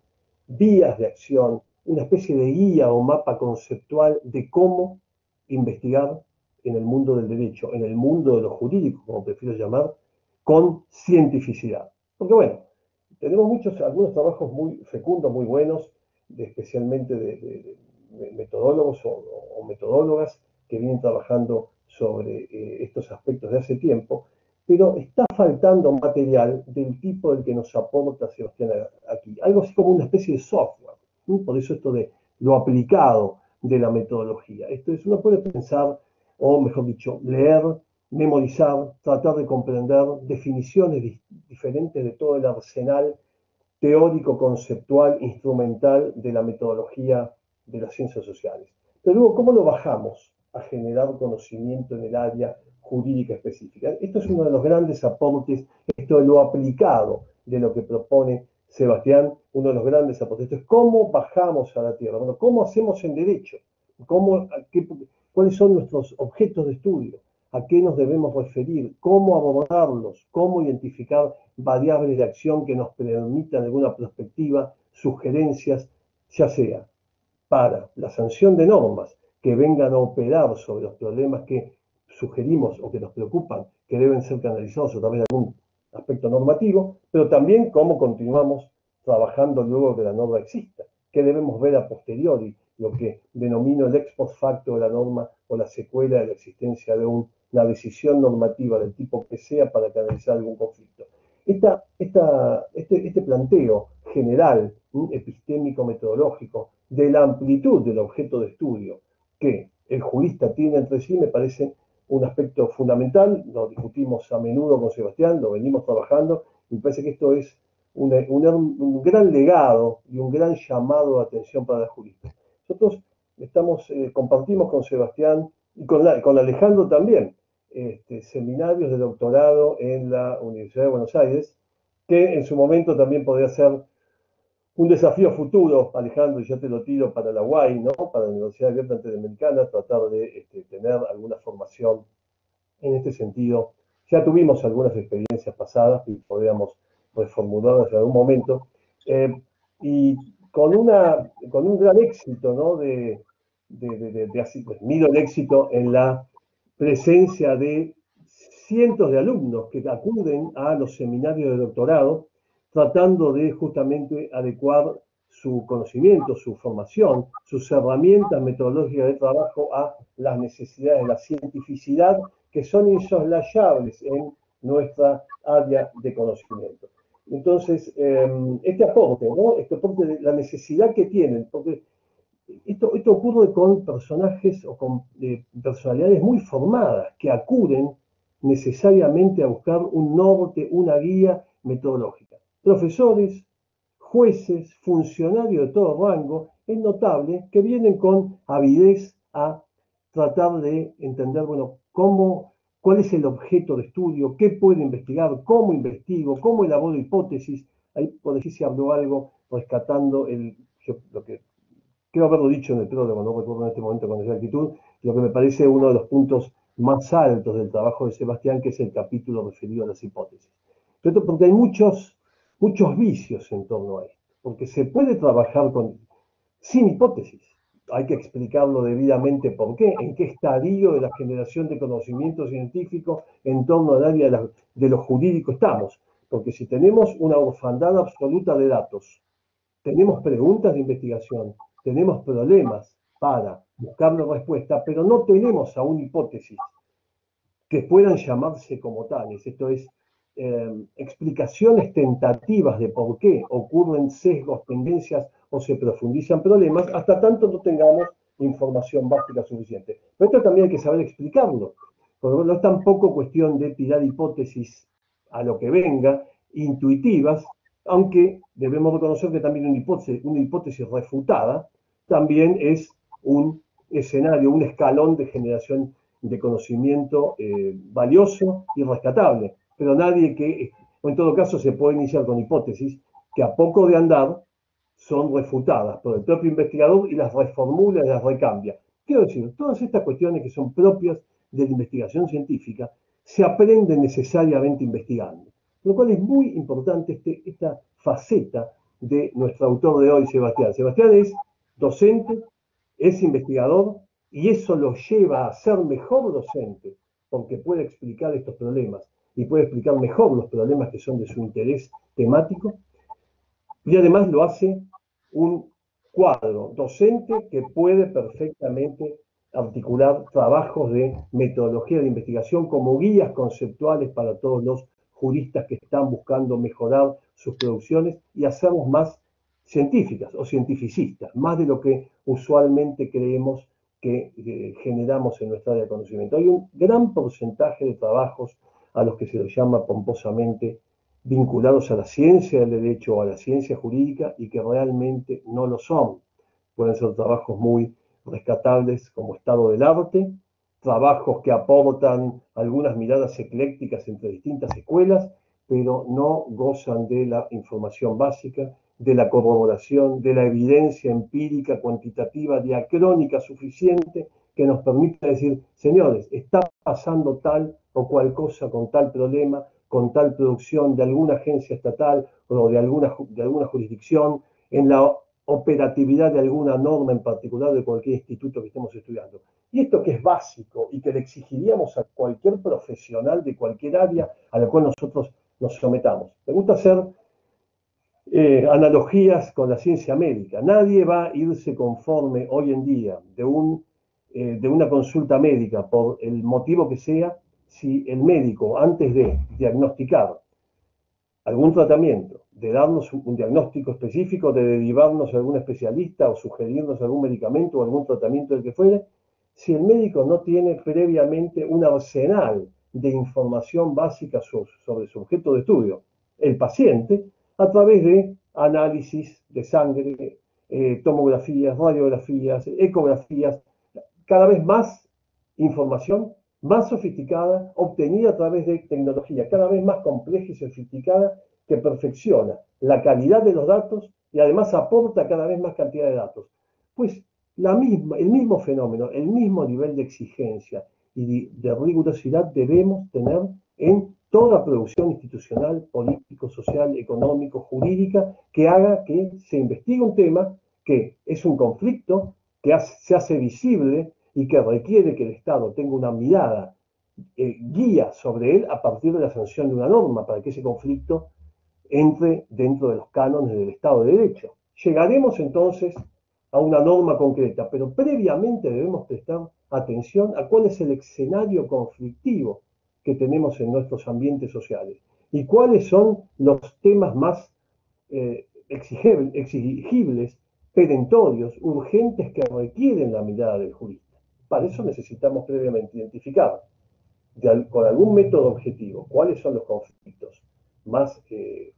vías de acción, una especie de guía o mapa conceptual de cómo investigar en el mundo del derecho, en el mundo de lo jurídico, como prefiero llamar, con cientificidad. Porque bueno, tenemos algunos trabajos muy fecundos, muy buenos, especialmente de metodólogos o metodólogas que vienen trabajando sobre estos aspectos de hace tiempo, pero está faltando material del tipo del que nos aporta Sebastián aquí, algo así como una especie de software, ¿sí? Por eso esto de lo aplicado de la metodología. Esto es, uno puede pensar, o mejor dicho, leer, memorizar, tratar de comprender definiciones diferentes de todo el arsenal teórico, conceptual, instrumental de la metodología de las ciencias sociales. Pero luego, ¿cómo lo bajamos a generar conocimiento en el área jurídica específica? Esto es uno de los grandes aportes, esto es lo aplicado de lo que propone Sebastián, uno de los grandes aportes. Esto es cómo bajamos a la tierra, bueno, cómo hacemos en derecho, cuáles son nuestros objetos de estudio, a qué nos debemos referir, cómo abordarlos, cómo identificar variables de acción que nos permitan alguna perspectiva, sugerencias, ya sea para la sanción de normas que vengan a operar sobre los problemas que sugerimos o que nos preocupan, que deben ser canalizados a través de algún aspecto normativo, pero también cómo continuamos trabajando luego que la norma exista, qué debemos ver a posteriori, lo que denomino el ex post facto de la norma o la secuela de la existencia de una decisión normativa del tipo que sea para canalizar algún conflicto. Este planteo general, epistémico-metodológico, de la amplitud del objeto de estudio que el jurista tiene entre sí, me parece un aspecto fundamental. Lo discutimos a menudo con Sebastián, lo venimos trabajando, y me parece que esto es un gran legado y un gran llamado de atención para el jurista. Nosotros compartimos con Sebastián y con Alejandro también seminarios de doctorado en la Universidad de Buenos Aires, que en su momento también podría ser un desafío futuro, Alejandro, y yo te lo tiro para la UAI, ¿no? Para la Universidad Abierta Interamericana, tratar de tener alguna formación en este sentido. Ya tuvimos algunas experiencias pasadas y podríamos reformularlas en algún momento, y con un gran éxito, ¿no? Miro el éxito en la presencia de cientos de alumnos que acuden a los seminarios de doctorado, tratando de justamente adecuar su conocimiento, su formación, sus herramientas metodológicas de trabajo a las necesidades de la cientificidad que son insoslayables en nuestra área de conocimiento. Entonces, este aporte, ¿no? Este aporte de la necesidad que tienen, porque esto ocurre con personajes o con personalidades muy formadas que acuden necesariamente a buscar un norte, una guía metodológica. Profesores, jueces, funcionarios de todo rango, es notable que vienen con avidez a tratar de entender, bueno, cuál es el objeto de estudio, qué puedo investigar, cómo investigo, cómo elaboro hipótesis. Ahí por decir si habló algo rescatando lo que creo haberlo dicho en el prólogo, no recuerdo en este momento con exactitud, lo que me parece uno de los puntos más altos del trabajo de Sebastián, que es el capítulo referido a las hipótesis. Pero porque hay muchos vicios en torno a esto, porque se puede trabajar sin hipótesis. Hay que explicarlo debidamente por qué, en qué estadio de la generación de conocimiento científico en torno al área de lo jurídico estamos. Porque si tenemos una orfandad absoluta de datos, tenemos preguntas de investigación, tenemos problemas para buscar la respuesta, pero no tenemos aún hipótesis que puedan llamarse como tales. Esto es, explicaciones tentativas de por qué ocurren sesgos, tendencias o se profundizan problemas, hasta tanto no tengamos información básica suficiente. Pero esto también hay que saber explicarlo, porque no es tampoco cuestión de tirar hipótesis a lo que venga, intuitivas, aunque debemos reconocer que también una hipótesis refutada también es un escenario, un escalón de generación de conocimiento valioso y rescatable. Pero o en todo caso se puede iniciar con hipótesis que a poco de andar son refutadas por el propio investigador y las reformula y las recambia. Quiero decir, todas estas cuestiones que son propias de la investigación científica se aprenden necesariamente investigando. Lo cual es muy importante esta faceta de nuestro autor de hoy, Sebastián. Sebastián es docente, es investigador, y eso lo lleva a ser mejor docente, porque puede explicar estos problemas y puede explicar mejor los problemas que son de su interés temático, y además lo hace un cuadro docente que puede perfectamente articular trabajos de metodología de investigación como guías conceptuales para todos los juristas que están buscando mejorar sus producciones y hacerlas más científicas o cientificistas, más de lo que usualmente creemos que generamos en nuestra área de conocimiento. Hay un gran porcentaje de trabajos a los que se los llama pomposamente vinculados a la ciencia del derecho o a la ciencia jurídica y que realmente no lo son. Pueden ser trabajos muy rescatables como estado del arte, trabajos que aportan algunas miradas eclécticas entre distintas escuelas, pero no gozan de la información básica, de la corroboración, de la evidencia empírica, cuantitativa, diacrónica suficiente que nos permita decir, señores, está pasando tal o cual cosa con tal problema, con tal producción de alguna agencia estatal o de alguna jurisdicción, en la operatividad de alguna norma en particular de cualquier instituto que estemos estudiando. Y esto que es básico y que le exigiríamos a cualquier profesional de cualquier área a la cual nosotros nos sometamos. Me gusta hacer analogías con la ciencia médica. Nadie va a irse conforme hoy en día de una consulta médica, por el motivo que sea, si el médico, antes de diagnosticar, algún tratamiento, de darnos un diagnóstico específico, de derivarnos a algún especialista o sugerirnos algún medicamento o algún tratamiento del que fuere, si el médico no tiene previamente un arsenal de información básica sobre su objeto de estudio, el paciente, a través de análisis de sangre, tomografías, radiografías, ecografías, cada vez más información, más sofisticada, obtenida a través de tecnología cada vez más compleja y sofisticada, que perfecciona la calidad de los datos y además aporta cada vez más cantidad de datos. Pues el mismo fenómeno, el mismo nivel de exigencia y de rigurosidad debemos tener en toda producción institucional, político, social, económico, jurídica, que haga que se investigue un tema que es un conflicto, que se hace visible y que requiere que el Estado tenga una mirada guía sobre él a partir de la sanción de una norma para que ese conflicto entre dentro de los cánones del Estado de Derecho. Llegaremos entonces a una norma concreta, pero previamente debemos prestar atención a cuál es el escenario conflictivo que tenemos en nuestros ambientes sociales y cuáles son los temas más exigibles, perentorios, urgentes, que requieren la mirada del jurista. Para eso necesitamos previamente identificar con algún método objetivo cuáles son los conflictos más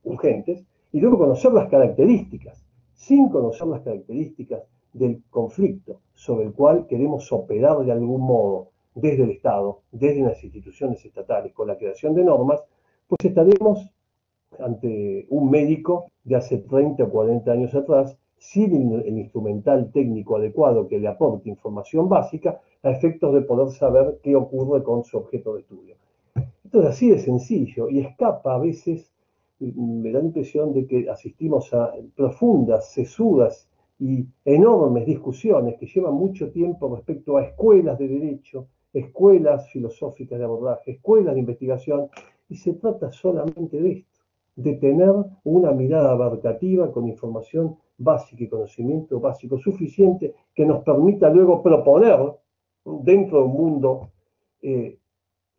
urgentes y luego conocer las características. Sin conocer las características del conflicto sobre el cual queremos operar de algún modo desde el Estado, desde las instituciones estatales, con la creación de normas, pues estaremos ante un médico de hace 30 o 40 años atrás, sin el instrumental técnico adecuado que le aporte información básica a efectos de poder saber qué ocurre con su objeto de estudio. Esto es así de sencillo y escapa a veces, me da la impresión de que asistimos a profundas, sesudas y enormes discusiones que llevan mucho tiempo respecto a escuelas de derecho, escuelas filosóficas de abordaje, escuelas de investigación, y se trata solamente de esto, de tener una mirada abarcativa con información básica y conocimiento básico suficiente que nos permita luego proponer dentro de un mundo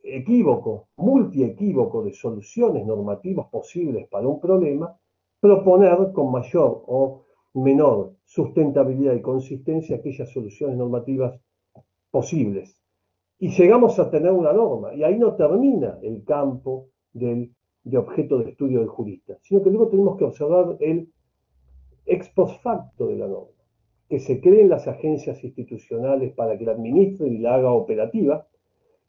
equívoco, multiequívoco de soluciones normativas posibles para un problema, proponer con mayor o menor sustentabilidad y consistencia aquellas soluciones normativas posibles. Y llegamos a tener una norma, y ahí no termina el campo de objeto de estudio del jurista, sino que luego tenemos que observar el ex post facto de la norma, que se creen las agencias institucionales para que la administren y la haga operativa,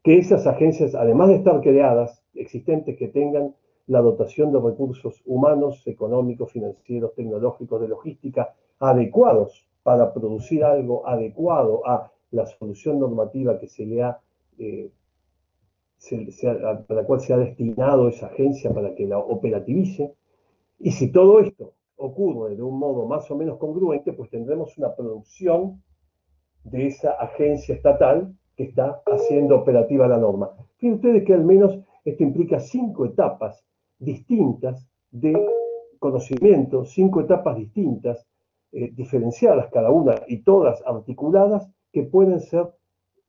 que esas agencias, además de estar creadas, existentes, que tengan la dotación de recursos humanos, económicos, financieros, tecnológicos, de logística, adecuados para producir algo adecuado a la solución normativa que se le ha, para la cual se ha destinado esa agencia para que la operativice. Y si todo esto ocurre de un modo más o menos congruente, pues tendremos una producción de esa agencia estatal que está haciendo operativa la norma. Fíjense ustedes que al menos esto implica 5 etapas distintas de conocimiento, 5 etapas distintas, diferenciadas cada una y todas articuladas, que pueden ser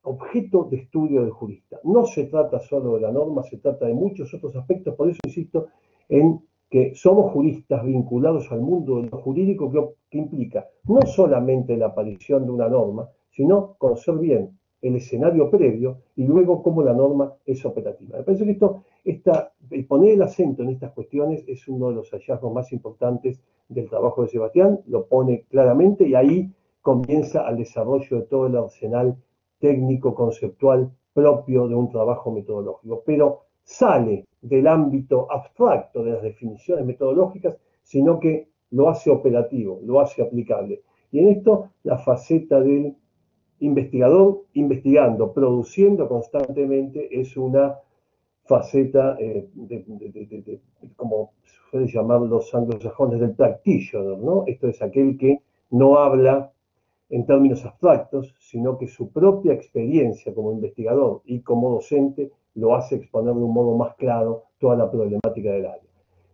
objeto de estudio del jurista. No se trata solo de la norma, se trata de muchos otros aspectos, por eso insisto en que somos juristas vinculados al mundo de lo jurídico, que implica no solamente la aparición de una norma, sino conocer bien el escenario previo y luego cómo la norma es operativa. Me parece que poner el acento en estas cuestiones es uno de los hallazgos más importantes del trabajo de Sebastián, lo pone claramente, y ahí comienza el desarrollo de todo el arsenal técnico, conceptual propio de un trabajo metodológico, pero sale del ámbito abstracto de las definiciones metodológicas, sino que lo hace operativo, lo hace aplicable. Y en esto la faceta del investigador investigando, produciendo constantemente, es una faceta, como suele llamar los anglosajones, del practitioner, ¿no? Esto es aquel que no habla en términos abstractos, sino que su propia experiencia como investigador y como docente lo hace exponer de un modo más claro toda la problemática del área.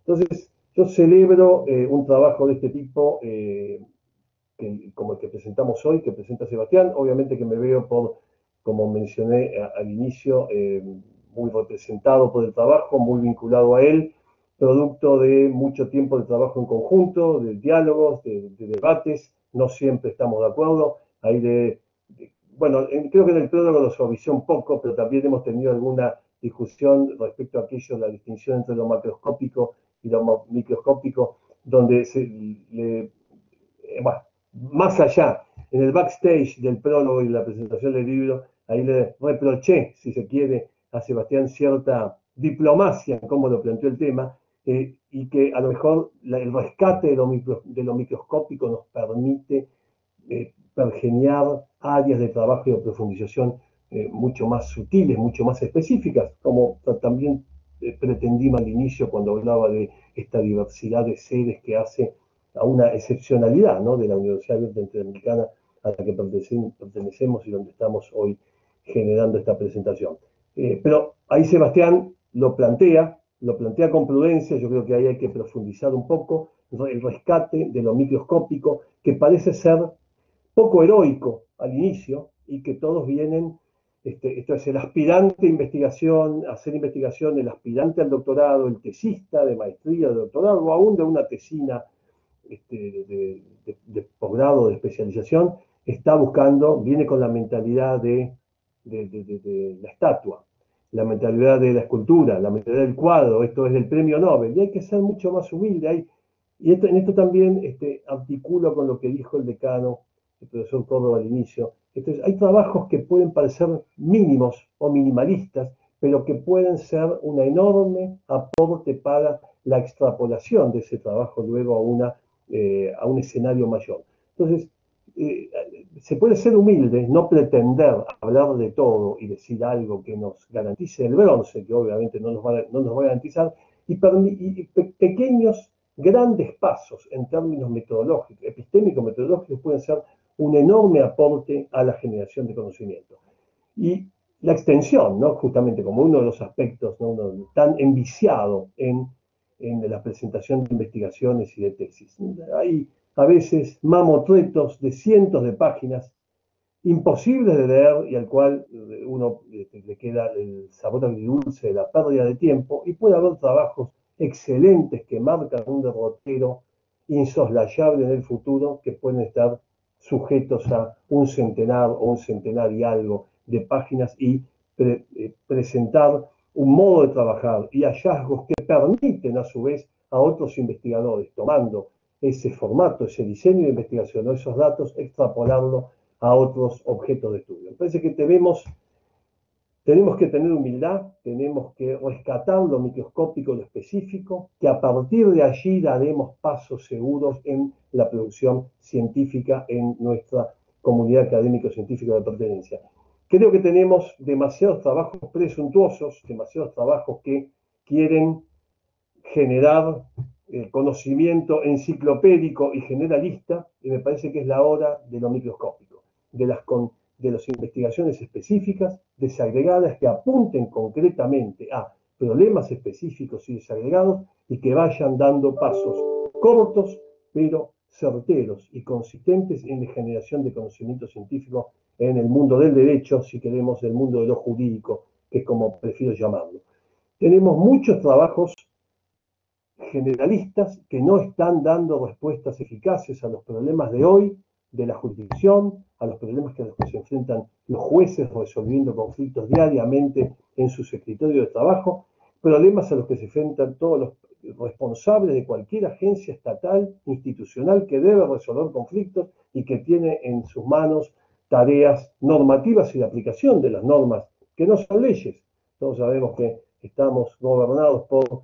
Entonces, yo celebro un trabajo de este tipo, como el que presentamos hoy, que presenta Sebastián. Obviamente que me veo, como mencioné al inicio, muy representado por el trabajo, muy vinculado a él, producto de mucho tiempo de trabajo en conjunto, de diálogos, de debates. No siempre estamos de acuerdo. Bueno, creo que en el prólogo lo suavicé un poco, pero también hemos tenido alguna discusión respecto a aquello, la distinción entre lo macroscópico y lo microscópico, donde bueno, más allá, en el backstage del prólogo y la presentación del libro, ahí le reproché, si se quiere, a Sebastián cierta diplomacia en cómo lo planteó el tema, y que a lo mejor el rescate de lo microscópico nos permite pergeniar áreas de trabajo y de profundización mucho más sutiles, mucho más específicas, como también pretendimos al inicio cuando hablaba de esta diversidad de seres que hace a una excepcionalidad, ¿no?, de la Universidad Abierta Interamericana a la que pertenecemos y donde estamos hoy generando esta presentación. Pero ahí Sebastián lo plantea con prudencia. Yo creo que ahí hay que profundizar un poco el rescate de lo microscópico, que parece ser poco heroico al inicio, y que todos vienen, esto es el aspirante a investigación, a hacer investigación, el aspirante al doctorado, el tesista de maestría, de doctorado, o aún de una tesina de posgrado, de especialización, viene con la mentalidad de la estatua, la mentalidad de la escultura, la mentalidad del cuadro. Esto es del premio Nobel, y hay que ser mucho más humilde. En esto también articulo con lo que dijo el decano, el profesor Córdoba, al inicio. Entonces, hay trabajos que pueden parecer mínimos o minimalistas, pero que pueden ser un enorme aporte para la extrapolación de ese trabajo luego a un escenario mayor. Entonces, se puede ser humilde, no pretender hablar de todo y decir algo que nos garantice el bronce, que obviamente no nos va a garantizar, y pequeños, grandes pasos en términos metodológicos, epistémico-metodológicos, pueden ser un enorme aporte a la generación de conocimiento. Y la extensión, ¿no?, justamente como uno de los aspectos, ¿no?, uno tan enviciado en la presentación de investigaciones y de tesis. Hay a veces mamotretos de cientos de páginas, imposibles de leer, y al cual uno le queda el sabor agridulce de la pérdida de tiempo, y puede haber trabajos excelentes que marcan un derrotero insoslayable en el futuro, que pueden estar sujetos a un centenar o un centenar y algo de páginas, y presentar un modo de trabajar y hallazgos que permiten a su vez a otros investigadores, tomando ese formato, ese diseño de investigación o esos datos, extrapolarlo a otros objetos de estudio. Me parece que tenemos que tener humildad, tenemos que rescatar lo microscópico, lo específico, que a partir de allí daremos pasos seguros en la producción científica en nuestra comunidad académico-científica de pertenencia. Creo que tenemos demasiados trabajos presuntuosos, demasiados trabajos que quieren generar conocimiento enciclopédico y generalista, y me parece que es la hora de lo microscópico, de las investigaciones específicas, desagregadas, que apunten concretamente a problemas específicos y desagregados, y que vayan dando pasos cortos, pero certeros y consistentes en la generación de conocimiento científico en el mundo del derecho, si queremos, el mundo de lo jurídico, que es como prefiero llamarlo. Tenemos muchos trabajos generalistas que no están dando respuestas eficaces a los problemas de hoy, de la jurisdicción, a los problemas que se enfrentan los jueces resolviendo conflictos diariamente en sus escritorios de trabajo, problemas a los que se enfrentan todos los responsables de cualquier agencia estatal, institucional, que debe resolver conflictos y que tiene en sus manos tareas normativas y de aplicación de las normas, que no son leyes. Todos sabemos que estamos gobernados por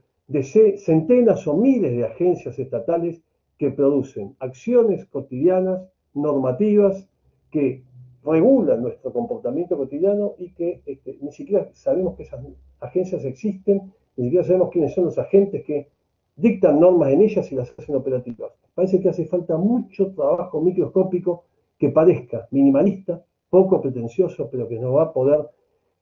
centenas o miles de agencias estatales que producen acciones cotidianas, normativas, que regulan nuestro comportamiento cotidiano, y que ni siquiera sabemos que esas agencias existen, ni siquiera sabemos quiénes son los agentes que dictan normas en ellas y las hacen operativas. Parece que hace falta mucho trabajo microscópico que parezca minimalista, poco pretencioso, pero que nos va a poder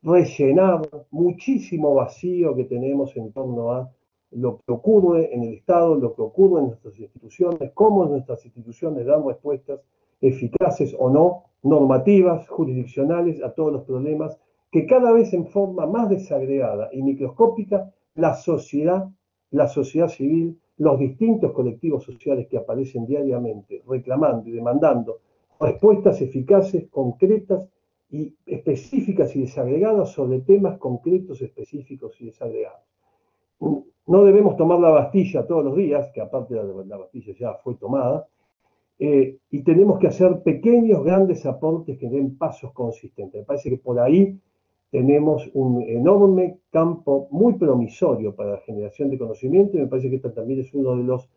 rellenar muchísimo vacío que tenemos en torno a lo que ocurre en el Estado, lo que ocurre en nuestras instituciones, cómo nuestras instituciones dan respuestas eficaces o no, normativas, jurisdiccionales, a todos los problemas que cada vez en forma más desagregada y microscópica la sociedad la sociedad civil, los distintos colectivos sociales que aparecen diariamente reclamando y demandando respuestas eficaces, concretas y específicas y desagregadas sobre temas concretos, específicos y desagregados. No debemos tomar la Bastilla todos los días, que aparte la Bastilla ya fue tomada, y tenemos que hacer pequeños, grandes aportes que den pasos consistentes. Me parece que por ahí tenemos un enorme campo muy promisorio para la generación de conocimiento, y me parece que este también es uno de los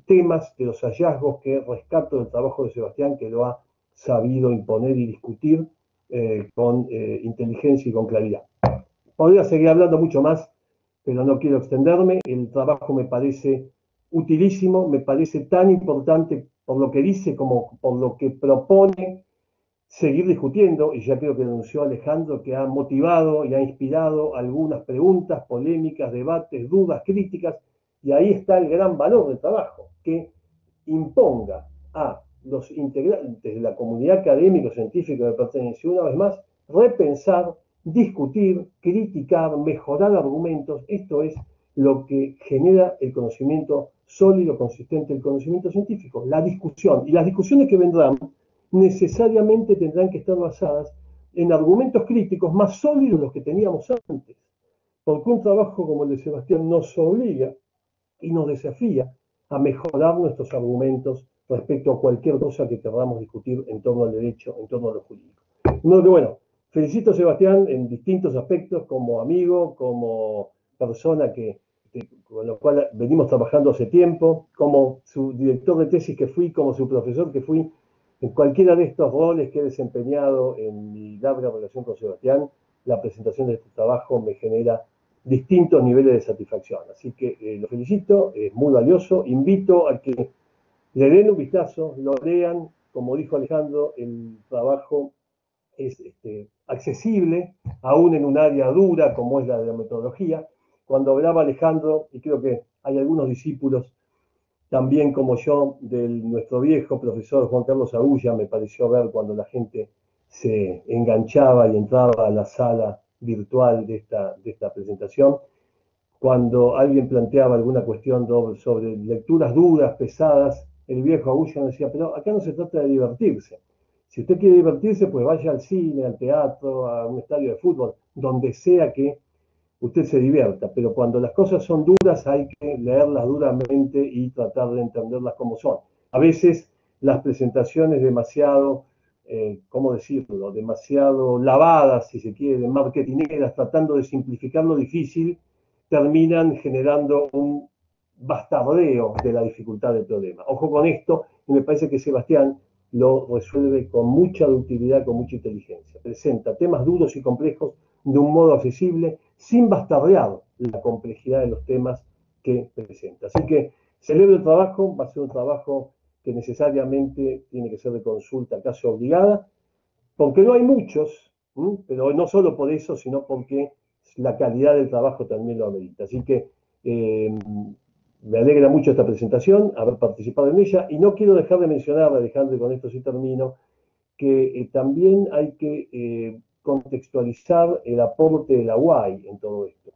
temas, de los hallazgos que rescato del trabajo de Sebastián, que lo ha sabido imponer y discutir con inteligencia y con claridad. Podría seguir hablando mucho más, pero no quiero extenderme. El trabajo me parece utilísimo, me parece tan importante por lo que dice como por lo que propone seguir discutiendo, y ya creo que denunció Alejandro, que ha motivado y ha inspirado algunas preguntas, polémicas, debates, dudas, críticas, y ahí está el gran valor del trabajo, que imponga a los integrantes de la comunidad académico-científica que pertenece, una vez más, repensar, discutir, criticar, mejorar argumentos. Esto es lo que genera el conocimiento sólido, consistente, el conocimiento científico, la discusión. Y las discusiones que vendrán necesariamente tendrán que estar basadas en argumentos críticos más sólidos de los que teníamos antes. Porque un trabajo como el de Sebastián nos obliga y nos desafía a mejorar nuestros argumentos respecto a cualquier cosa que queramos discutir en torno al derecho, en torno a lo jurídico. No, que bueno, felicito a Sebastián en distintos aspectos, como amigo, como persona con la cual venimos trabajando hace tiempo, como su director de tesis que fui, como su profesor que fui. En cualquiera de estos roles que he desempeñado en mi larga relación con Sebastián, la presentación de este trabajo me genera distintos niveles de satisfacción. Así que lo felicito, es muy valioso. Invito a que le den un vistazo, lo lean. Como dijo Alejandro, el trabajo es accesible, aún en un área dura como es la de la metodología. Cuando hablaba Alejandro, y creo que hay algunos discípulos también como yo, de nuestro viejo profesor Juan Carlos Agulla, me pareció ver cuando la gente se enganchaba y entraba a la sala virtual de esta presentación, cuando alguien planteaba alguna cuestión sobre lecturas duras, pesadas, el viejo Agulla nos decía, pero acá no se trata de divertirse. Si usted quiere divertirse, pues vaya al cine, al teatro, a un estadio de fútbol, donde sea que usted se divierta, pero cuando las cosas son duras hay que leerlas duramente y tratar de entenderlas como son. A veces las presentaciones demasiado, ¿cómo decirlo?, demasiado lavadas, si se quiere, marketineras, tratando de simplificar lo difícil, terminan generando un bastardeo de la dificultad del problema. Ojo con esto, y me parece que Sebastián lo resuelve con mucha utilidad, con mucha inteligencia. Presenta temas duros y complejos de un modo accesible, sin bastardear la complejidad de los temas que presenta. Así que celebro el trabajo, va a ser un trabajo que necesariamente tiene que ser de consulta casi obligada, porque no hay muchos, pero no solo por eso, sino porque la calidad del trabajo también lo amerita. Así que me alegra mucho esta presentación, haber participado en ella, y no quiero dejar de mencionar, Alejandro, y con esto sí termino, que también hay que contextualizar el aporte de la UAI en todo esto.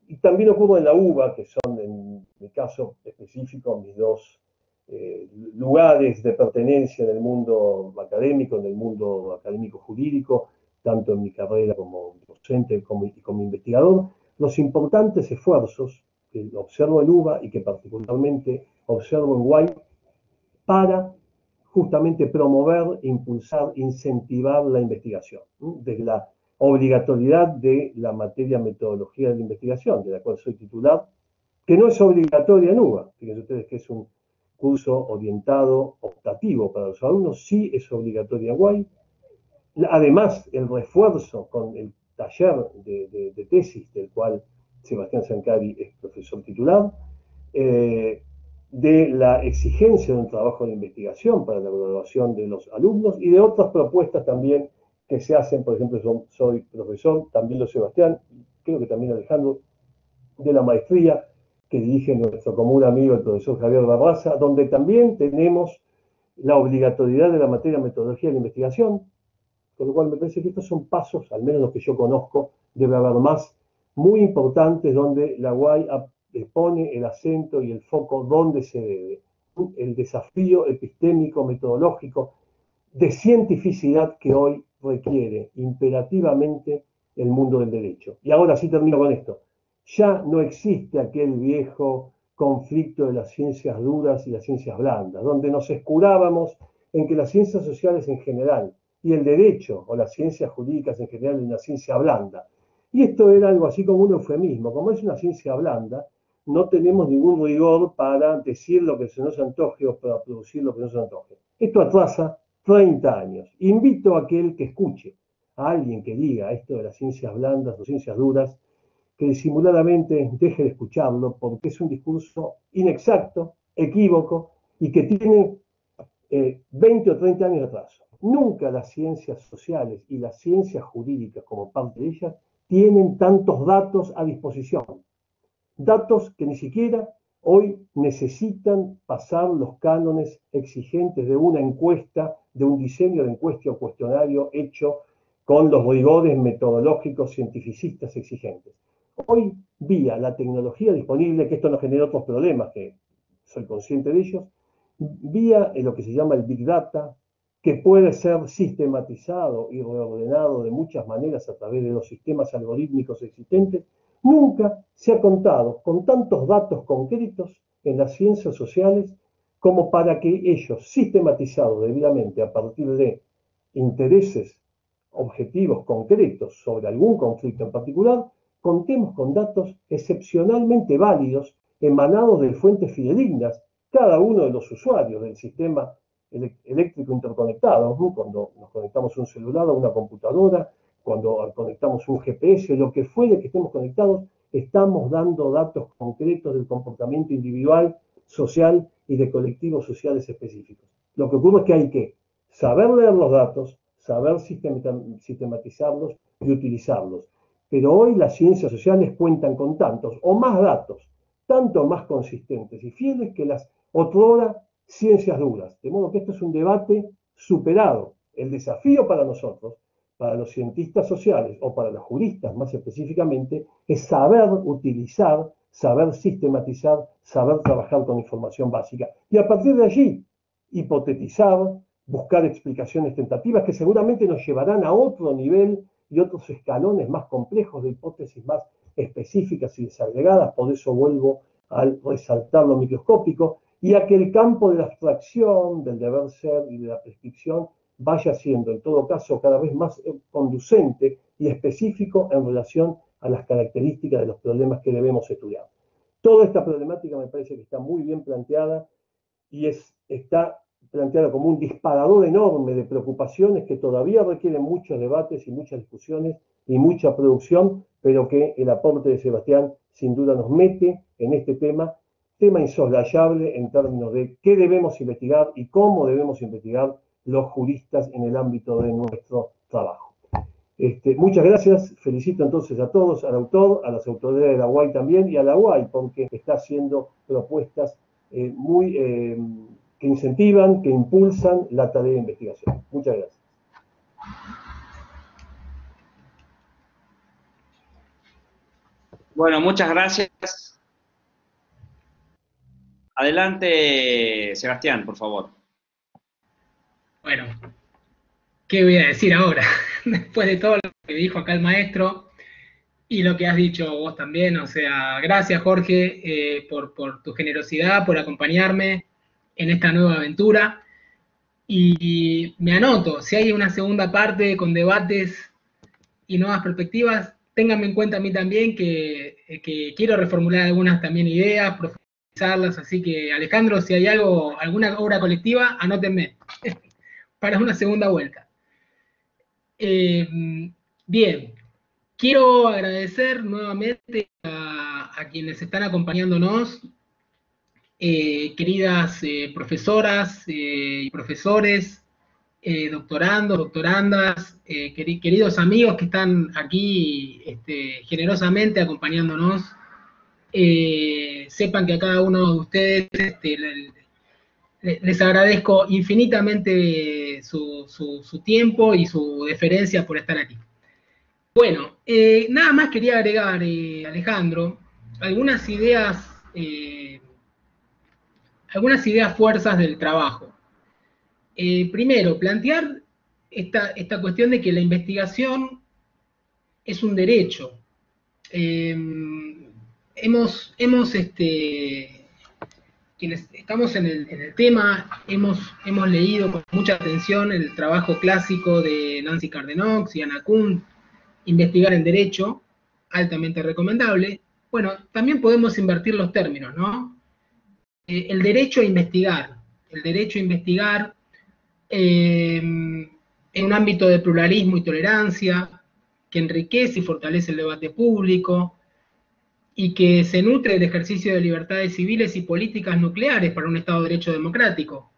Y también ocurre en la UBA, que son, en mi caso específico, mis dos lugares de pertenencia en el mundo académico, en el mundo académico jurídico, tanto en mi carrera como docente y como investigador, los importantes esfuerzos que observo en UBA y que particularmente observo en UAI para justamente promover, impulsar, incentivar la investigación, desde la obligatoriedad de la materia metodología de la investigación, de la cual soy titular, que no es obligatoria en UBA, fíjense ustedes que es un curso orientado, optativo para los alumnos, sí es obligatoria en UAI. Además, el refuerzo con el taller de tesis, del cual Sebastián Zancari es profesor titular, de la exigencia de un trabajo de investigación para la evaluación de los alumnos y de otras propuestas también que se hacen. Por ejemplo, soy profesor, también lo Sebastián, creo que también Alejandro, de la maestría que dirige nuestro común amigo el profesor Javier Barraza, donde también tenemos la obligatoriedad de la materia metodología de la investigación, con lo cual me parece que estos son pasos, al menos los que yo conozco, debe haber más, muy importantes, donde la UAI ha pone el acento y el foco donde se debe. El desafío epistémico, metodológico, de cientificidad que hoy requiere imperativamente el mundo del derecho. Y ahora sí termino con esto. Ya no existe aquel viejo conflicto de las ciencias duras y las ciencias blandas, donde nos escudábamos en que las ciencias sociales en general y el derecho o las ciencias jurídicas en general es una ciencia blanda. Y esto era algo así como un eufemismo. Como es una ciencia blanda, no tenemos ningún rigor para decir lo que se nos antoje o para producir lo que se nos antoje. Esto atrasa 30 años. Invito a aquel que escuche a alguien que diga esto de las ciencias blandas o ciencias duras, que disimuladamente deje de escucharlo, porque es un discurso inexacto, equívoco, y que tiene 20 o 30 años de atraso. Nunca las ciencias sociales y las ciencias jurídicas, como parte de ellas, tienen tantos datos a disposición. Datos que ni siquiera hoy necesitan pasar los cánones exigentes de una encuesta, de un diseño de encuesta o cuestionario hecho con los rigores metodológicos cientificistas exigentes. Hoy, vía la tecnología disponible, que esto nos genera otros problemas, que soy consciente de ellos, vía lo que se llama el Big Data, que puede ser sistematizado y reordenado de muchas maneras a través de los sistemas algorítmicos existentes, nunca se ha contado con tantos datos concretos en las ciencias sociales como para que ellos, sistematizados debidamente a partir de intereses objetivos concretos sobre algún conflicto en particular, contemos con datos excepcionalmente válidos emanados de fuentes fidedignas, cada uno de los usuarios del sistema eléctrico interconectado, ¿no? Cuando nos conectamos a un celular, a una computadora, cuando conectamos un GPS, lo que fuere que estemos conectados, estamos dando datos concretos del comportamiento individual, social y de colectivos sociales específicos. Lo que ocurre es que hay que saber leer los datos, saber sistematizarlos y utilizarlos. Pero hoy las ciencias sociales cuentan con tantos o más datos, tanto más consistentes y fieles que las otrora ciencias duras. De modo que esto es un debate superado. El desafío para nosotros, para los cientistas sociales o para los juristas más específicamente, es saber utilizar, saber sistematizar, saber trabajar con información básica. Y a partir de allí, hipotetizar, buscar explicaciones tentativas que seguramente nos llevarán a otro nivel y otros escalones más complejos de hipótesis más específicas y desagregadas. Por eso vuelvo a resaltar lo microscópico y a que el campo de la abstracción, del deber ser y de la prescripción vaya siendo, en todo caso, cada vez más conducente y específico en relación a las características de los problemas que debemos estudiar. Toda esta problemática me parece que está muy bien planteada y está planteada como un disparador enorme de preocupaciones que todavía requieren muchos debates y muchas discusiones y mucha producción, pero que el aporte de Sebastián sin duda nos mete en este tema insoslayable en términos de qué debemos investigar y cómo debemos investigar los juristas en el ámbito de nuestro trabajo. Muchas gracias, felicito entonces a todos, al autor, a las autoridades de la UAI también y a la UAI porque está haciendo propuestas que incentivan, que impulsan la tarea de investigación. Muchas gracias. Bueno, muchas gracias. Adelante, Sebastián, por favor. Bueno, ¿qué voy a decir ahora? Después de todo lo que dijo acá el maestro y lo que has dicho vos también, o sea, gracias Jorge por tu generosidad, por acompañarme en esta nueva aventura. Y me anoto, si hay una segunda parte con debates y nuevas perspectivas, ténganme en cuenta a mí también que quiero reformular algunas también ideas, profundizarlas, así que Alejandro, si hay algo, alguna obra colectiva, anótenme para una segunda vuelta. Bien, quiero agradecer nuevamente a quienes están acompañándonos, queridas profesoras y profesores, doctorandos, doctorandas, queridos amigos que están aquí generosamente acompañándonos. Sepan que a cada uno de ustedes les agradezco infinitamente su tiempo y su deferencia por estar aquí. Bueno, nada más quería agregar, Alejandro, algunas ideas fuerzas del trabajo. Primero, plantear esta cuestión de que la investigación es un derecho. Quienes estamos en el tema, hemos leído con mucha atención el trabajo clásico de Nancy Cardenox y Anna Kuhn, Investigar en Derecho, altamente recomendable. Bueno, también podemos invertir los términos, ¿no? El derecho a investigar en un ámbito de pluralismo y tolerancia, que enriquece y fortalece el debate público, y que se nutre del ejercicio de libertades civiles y políticas nucleares para un Estado de Derecho democrático.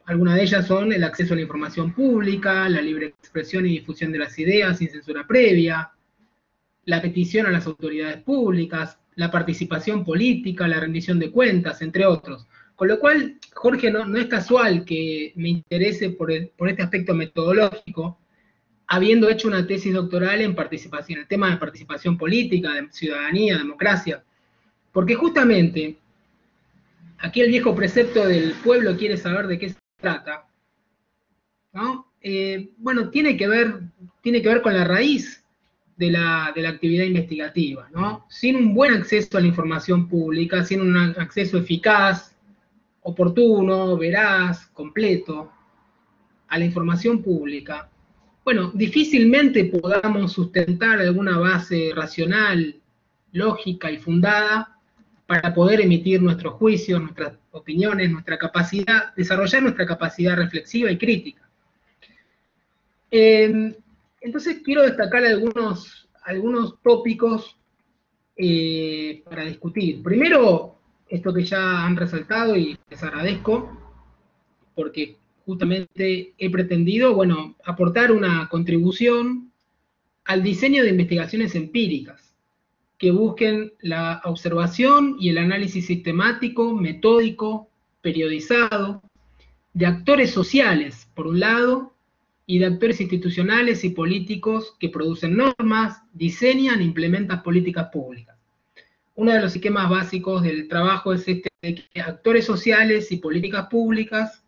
Algunas de ellas son el acceso a la información pública, la libre expresión y difusión de las ideas sin censura previa, la petición a las autoridades públicas, la participación política, la rendición de cuentas, entre otros. Con lo cual, Jorge, no es casual que me interese por este aspecto metodológico, habiendo hecho una tesis doctoral en participación, el tema de participación política, de ciudadanía, democracia, porque justamente aquí el viejo precepto del pueblo quiere saber de qué se trata, ¿no? Bueno, tiene que ver con la raíz de la actividad investigativa, ¿no? Sin un buen acceso a la información pública, sin un acceso eficaz, oportuno, veraz, completo a la información pública, bueno, difícilmente podamos sustentar alguna base racional, lógica y fundada para poder emitir nuestros juicios, nuestras opiniones, desarrollar nuestra capacidad reflexiva y crítica. Entonces quiero destacar algunos tópicos para discutir. Primero, esto que ya han resaltado y les agradezco, porque justamente he pretendido, bueno, aportar una contribución al diseño de investigaciones empíricas que busquen la observación y el análisis sistemático, metódico, periodizado, de actores sociales, por un lado, y de actores institucionales y políticos que producen normas, diseñan e implementan políticas públicas. Uno de los esquemas básicos del trabajo es de que actores sociales y políticas públicas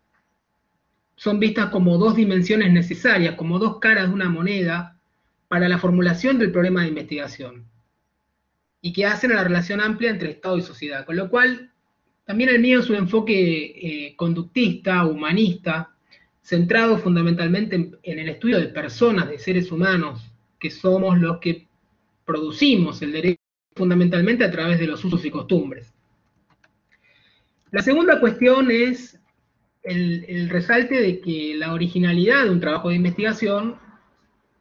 son vistas como dos dimensiones necesarias, como dos caras de una moneda para la formulación del problema de investigación, y que hacen a la relación amplia entre Estado y sociedad, con lo cual también el mío es un enfoque conductista, humanista, centrado fundamentalmente en el estudio de personas, de seres humanos, que somos los que producimos el derecho fundamentalmente a través de los usos y costumbres. La segunda cuestión es el resalte de que la originalidad de un trabajo de investigación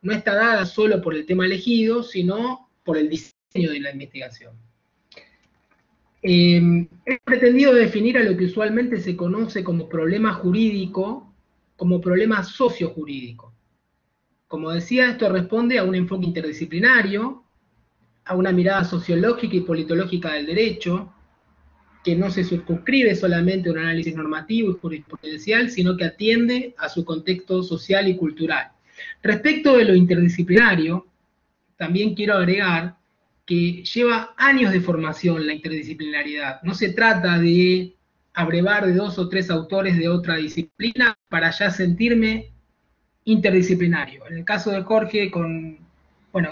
no está dada solo por el tema elegido, sino por el diseño de la investigación. He pretendido definir a lo que usualmente se conoce como problema jurídico, como problema sociojurídico. Como decía, esto responde a un enfoque interdisciplinario, a una mirada sociológica y politológica del derecho, que no se circunscribe solamente a un análisis normativo y jurisprudencial, sino que atiende a su contexto social y cultural. Respecto de lo interdisciplinario, también quiero agregar que lleva años de formación la interdisciplinariedad. No se trata de abrevar de 2 o 3 autores de otra disciplina para ya sentirme interdisciplinario. En el caso de Jorge, con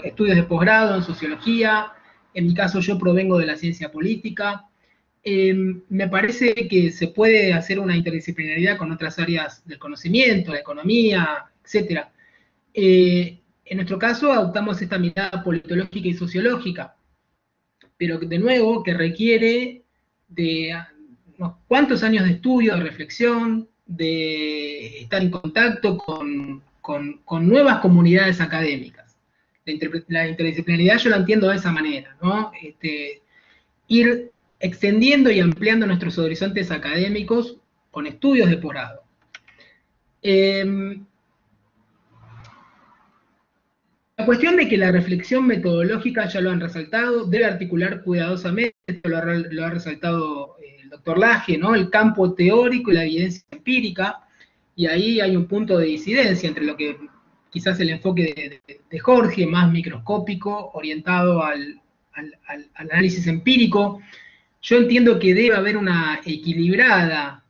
estudios de posgrado en sociología, en mi caso yo provengo de la ciencia política, me parece que se puede hacer una interdisciplinaridad con otras áreas del conocimiento, la economía, etc. En nuestro caso adoptamos esta mirada politológica y sociológica, pero de nuevo que requiere de unos cuantos años de estudio, de reflexión, de estar en contacto con nuevas comunidades académicas. La interdisciplinaridad yo la entiendo de esa manera, ¿no? Ir extendiendo y ampliando nuestros horizontes académicos con estudios de posgrado. La cuestión de que la reflexión metodológica, ya lo han resaltado, debe articular cuidadosamente, esto lo ha resaltado el doctor Laje, ¿no? El campo teórico y la evidencia empírica, y ahí hay un punto de disidencia entre lo que quizás el enfoque de Jorge, más microscópico, orientado al al análisis empírico. Yo entiendo que debe haber una equilibrada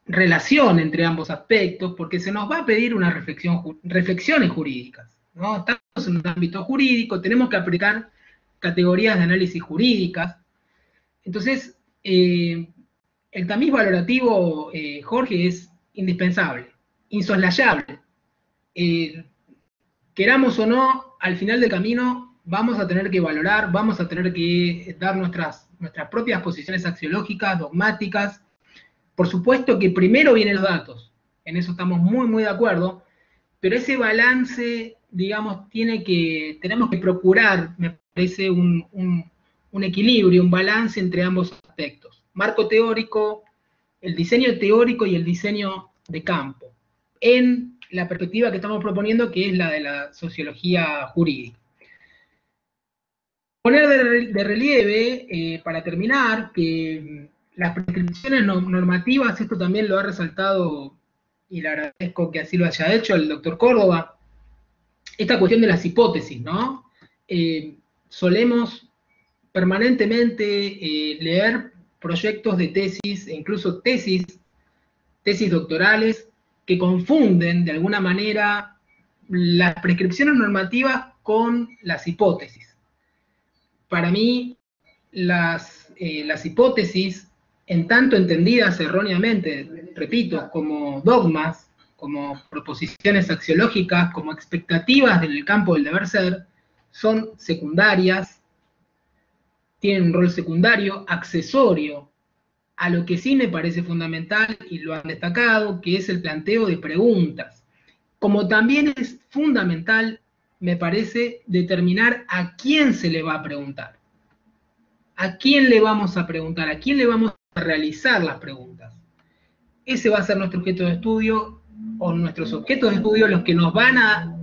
relación entre ambos aspectos, porque se nos va a pedir una reflexiones jurídicas, ¿no? Estamos en un ámbito jurídico, tenemos que aplicar categorías de análisis jurídicas. Entonces, el tamiz valorativo, Jorge, es indispensable, insoslayable. Queramos o no, al final del camino vamos a tener que valorar, vamos a tener que dar nuestras propias posiciones axiológicas, dogmáticas. Por supuesto que primero vienen los datos, en eso estamos muy de acuerdo, pero ese balance, digamos, tenemos que procurar, me parece, un equilibrio, un balance entre ambos aspectos. Marco teórico, el diseño teórico y el diseño de campo, en la perspectiva que estamos proponiendo, que es la de la sociología jurídica. Poner de relieve, para terminar, que las prescripciones normativas, esto también lo ha resaltado, y le agradezco que así lo haya hecho el doctor Córdoba, esta cuestión de las hipótesis, ¿no? Solemos permanentemente leer proyectos de tesis, e incluso tesis doctorales, que confunden de alguna manera las prescripciones normativas con las hipótesis. Para mí, las hipótesis, en tanto entendidas erróneamente, repito, como dogmas, como proposiciones axiológicas, como expectativas en el campo del deber ser, son secundarias, tienen un rol secundario, accesorio, a lo que sí me parece fundamental, y lo han destacado, que es el planteo de preguntas. Como también es fundamental, me parece, determinar a quién se le va a preguntar. ¿A quién le vamos a preguntar? ¿A quién le vamos a realizar las preguntas? Ese va a ser nuestro objeto de estudio, o nuestros objetos de estudio, los que nos van a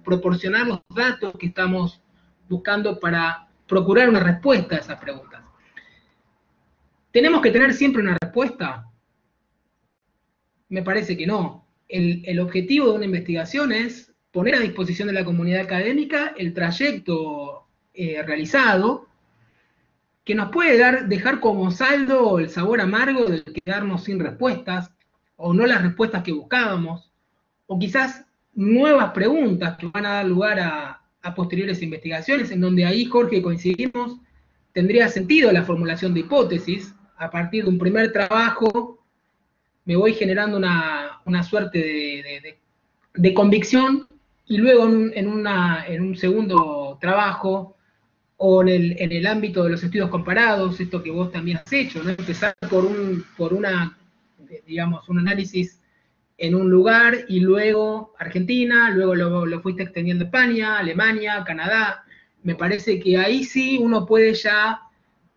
proporcionar los datos que estamos buscando para procurar una respuesta a esas preguntas. ¿Tenemos que tener siempre una respuesta? Me parece que no. El objetivo de una investigación es poner a disposición de la comunidad académica el trayecto realizado, que nos puede dejar como saldo el sabor amargo de quedarnos sin respuestas, o no las respuestas que buscábamos, o quizás nuevas preguntas que van a dar lugar a posteriores investigaciones, en donde ahí, Jorge, coincidimos, tendría sentido la formulación de hipótesis. A partir de un primer trabajo, me voy generando una suerte de convicción, y luego en un segundo trabajo, o en el ámbito de los estudios comparados, esto que vos también has hecho, ¿no? Empezar por un análisis en un lugar, y luego Argentina, luego lo fuiste extendiendo a España, Alemania, Canadá. Me parece que ahí sí uno puede ya,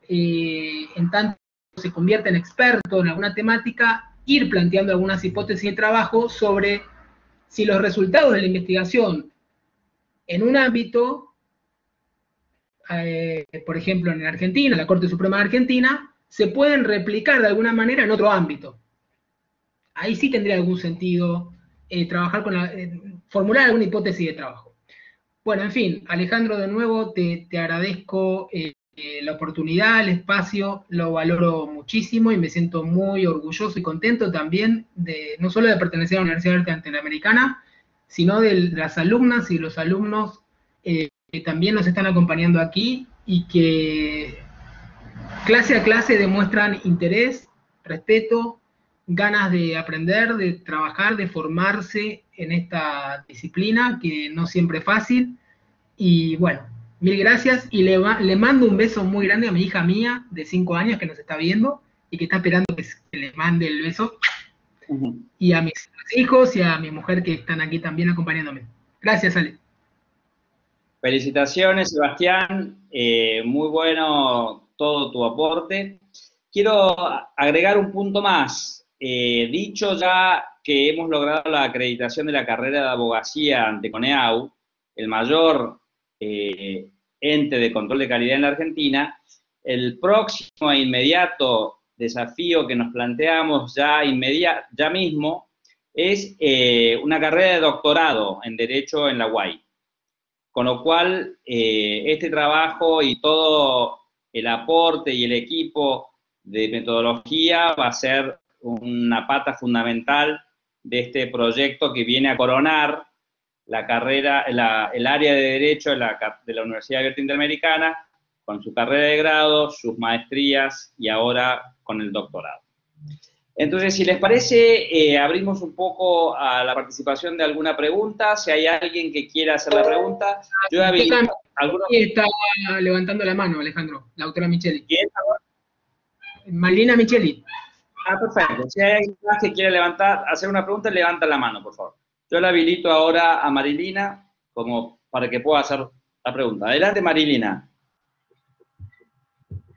en tanto se convierte en experto en alguna temática, ir planteando algunas hipótesis de trabajo sobre si los resultados de la investigación en un ámbito, por ejemplo en Argentina, la Corte Suprema de Argentina, se pueden replicar de alguna manera en otro ámbito. Ahí sí tendría algún sentido trabajar formular alguna hipótesis de trabajo. Bueno, en fin, Alejandro, de nuevo te agradezco la oportunidad, el espacio, lo valoro muchísimo y me siento muy orgulloso y contento también no solo de pertenecer a la Universidad Abierta Interamericana, sino de las alumnas y los alumnos que también nos están acompañando aquí, y que clase a clase demuestran interés, respeto, ganas de aprender, de trabajar, de formarse en esta disciplina, que no siempre es fácil. Y bueno, mil gracias, y le mando un beso muy grande a mi hija mía, de 5 años, que nos está viendo, y que está esperando que le mande el beso, y a mis hijos y a mi mujer, que están aquí también acompañándome. Gracias, Ale. Felicitaciones, Sebastián, muy bueno todo tu aporte. Quiero agregar un punto más. Dicho ya que hemos logrado la acreditación de la carrera de abogacía ante CONEAU, el mayor ente de control de calidad en la Argentina, el próximo e inmediato desafío que nos planteamos ya mismo es una carrera de doctorado en Derecho en la UAI. con lo cual este trabajo y todo el aporte y el equipo de metodología va a ser una pata fundamental de este proyecto que viene a coronar la carrera, el área de Derecho de la Universidad Abierta Interamericana, con su carrera de grado, sus maestrías y ahora con el doctorado. Entonces, si les parece, abrimos un poco a la participación de alguna pregunta. Si hay alguien que quiera hacer la pregunta, yo habilito algunos... Está levantando la mano, Alejandro, la autora Micheli. ¿Quién? Marilina Micheli. Ah, perfecto. Si hay alguien más que quiere hacer una pregunta, levanta la mano, por favor. Yo la habilito ahora a Marilina como para que pueda hacer la pregunta. Adelante, Marilina.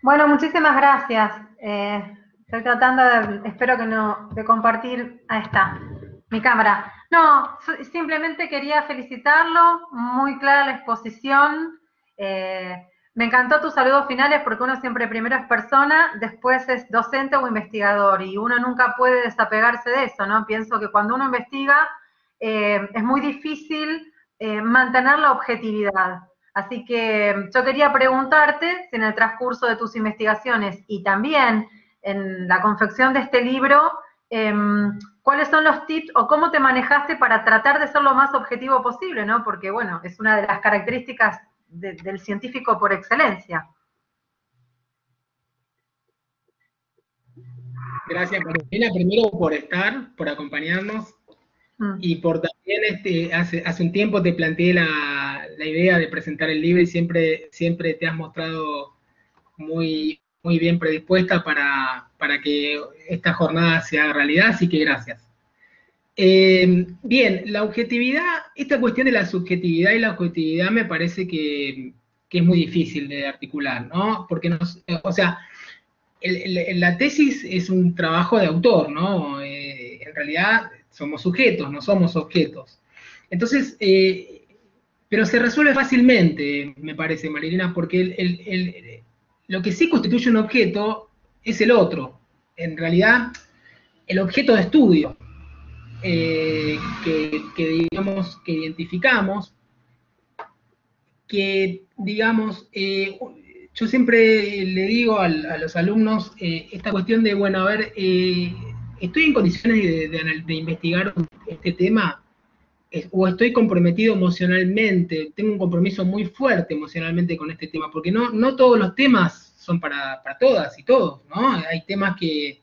Bueno, muchísimas gracias. Estoy tratando espero que no, de compartir, ahí está, mi cámara. No, simplemente quería felicitarlo, muy clara la exposición. Me encantó tus saludos finales porque uno siempre primero es persona, después es docente o investigador y uno nunca puede desapegarse de eso, ¿no? Pienso que cuando uno investiga es muy difícil mantener la objetividad. Así que yo quería preguntarte si en el transcurso de tus investigaciones y también en la confección de este libro, ¿cuáles son los tips o cómo te manejaste para tratar de ser lo más objetivo posible, ¿no? Porque, bueno, es una de las características del científico por excelencia. Gracias, Carolina, primero por estar, por acompañarnos, y por también, hace un tiempo te planteé la idea de presentar el libro y siempre te has mostrado muy bien predispuesta para que esta jornada se haga realidad, así que gracias. Bien, la objetividad, esta cuestión de la subjetividad y la objetividad me parece que es muy difícil de articular, ¿no? Porque, o sea, la tesis es un trabajo de autor, ¿no? En realidad somos sujetos, no somos objetos. Entonces, pero se resuelve fácilmente, me parece, Marilina, porque lo que sí constituye un objeto es el otro. En realidad, el objeto de estudio digamos, que identificamos, que, digamos, yo siempre le digo a los alumnos esta cuestión de, bueno, a ver, ¿estoy en condiciones de investigar este tema? ¿O estoy comprometido emocionalmente? Tengo un compromiso muy fuerte emocionalmente con este tema, porque no todos los temas son para todas y todos, ¿no? Hay temas que...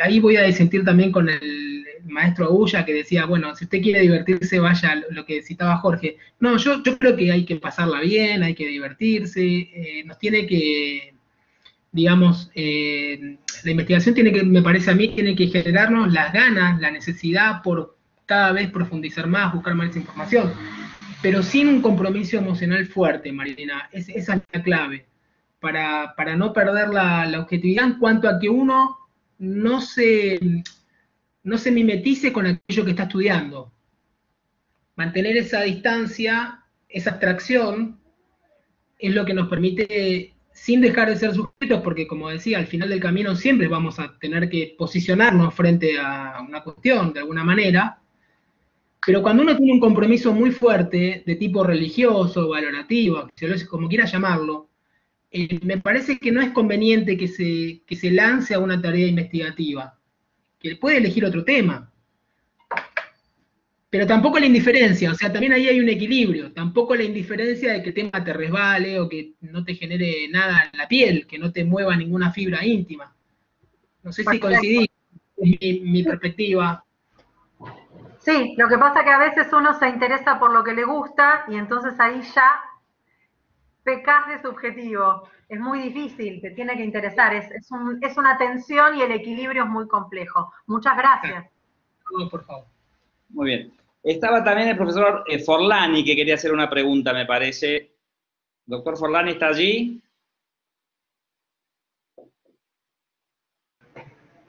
ahí voy a disentir también con el maestro Agulla, que decía, bueno, si usted quiere divertirse, vaya a lo que citaba Jorge. No, yo creo que hay que pasarla bien, hay que divertirse, nos tiene que, digamos, la investigación tiene que, me parece a mí, tiene que generarnos las ganas, la necesidad por cada vez profundizar más, buscar más información, pero sin un compromiso emocional fuerte, Marilina, esa es la clave, para no perder la objetividad en cuanto a que uno no se mimetice con aquello que está estudiando. Mantener esa distancia, esa abstracción, es lo que nos permite, sin dejar de ser sujetos, porque como decía, al final del camino siempre vamos a tener que posicionarnos frente a una cuestión, de alguna manera, pero cuando uno tiene un compromiso muy fuerte, de tipo religioso, valorativo, como quiera llamarlo, me parece que no es conveniente que se lance a una tarea investigativa, que puede elegir otro tema. Pero tampoco la indiferencia, o sea, también ahí hay un equilibrio, tampoco la indiferencia de que el tema te resbale o que no te genere nada en la piel, que no te mueva ninguna fibra íntima. No sé si coincidís con mi perspectiva. Sí, lo que pasa es que a veces uno se interesa por lo que le gusta y entonces ahí ya pecás de subjetivo. Es muy difícil, te tiene que interesar, es una tensión y el equilibrio es muy complejo. Muchas gracias. No, por favor. Muy bien. Estaba también el profesor Forlani, que quería hacer una pregunta, me parece. Doctor Forlani, ¿está allí?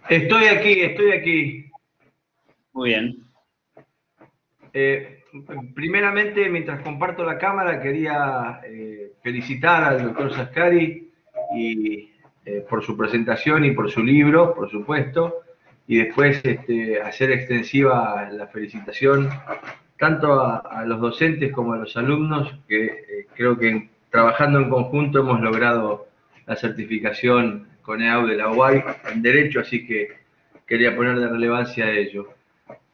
Estoy aquí. Muy bien. Primeramente, mientras comparto la cámara, quería felicitar al doctor Sascari por su presentación y por su libro, por supuesto, y después hacer extensiva la felicitación tanto a los docentes como a los alumnos, que creo que trabajando en conjunto hemos logrado la certificación con EAU de la UAI en Derecho, así que quería poner de relevancia a ello.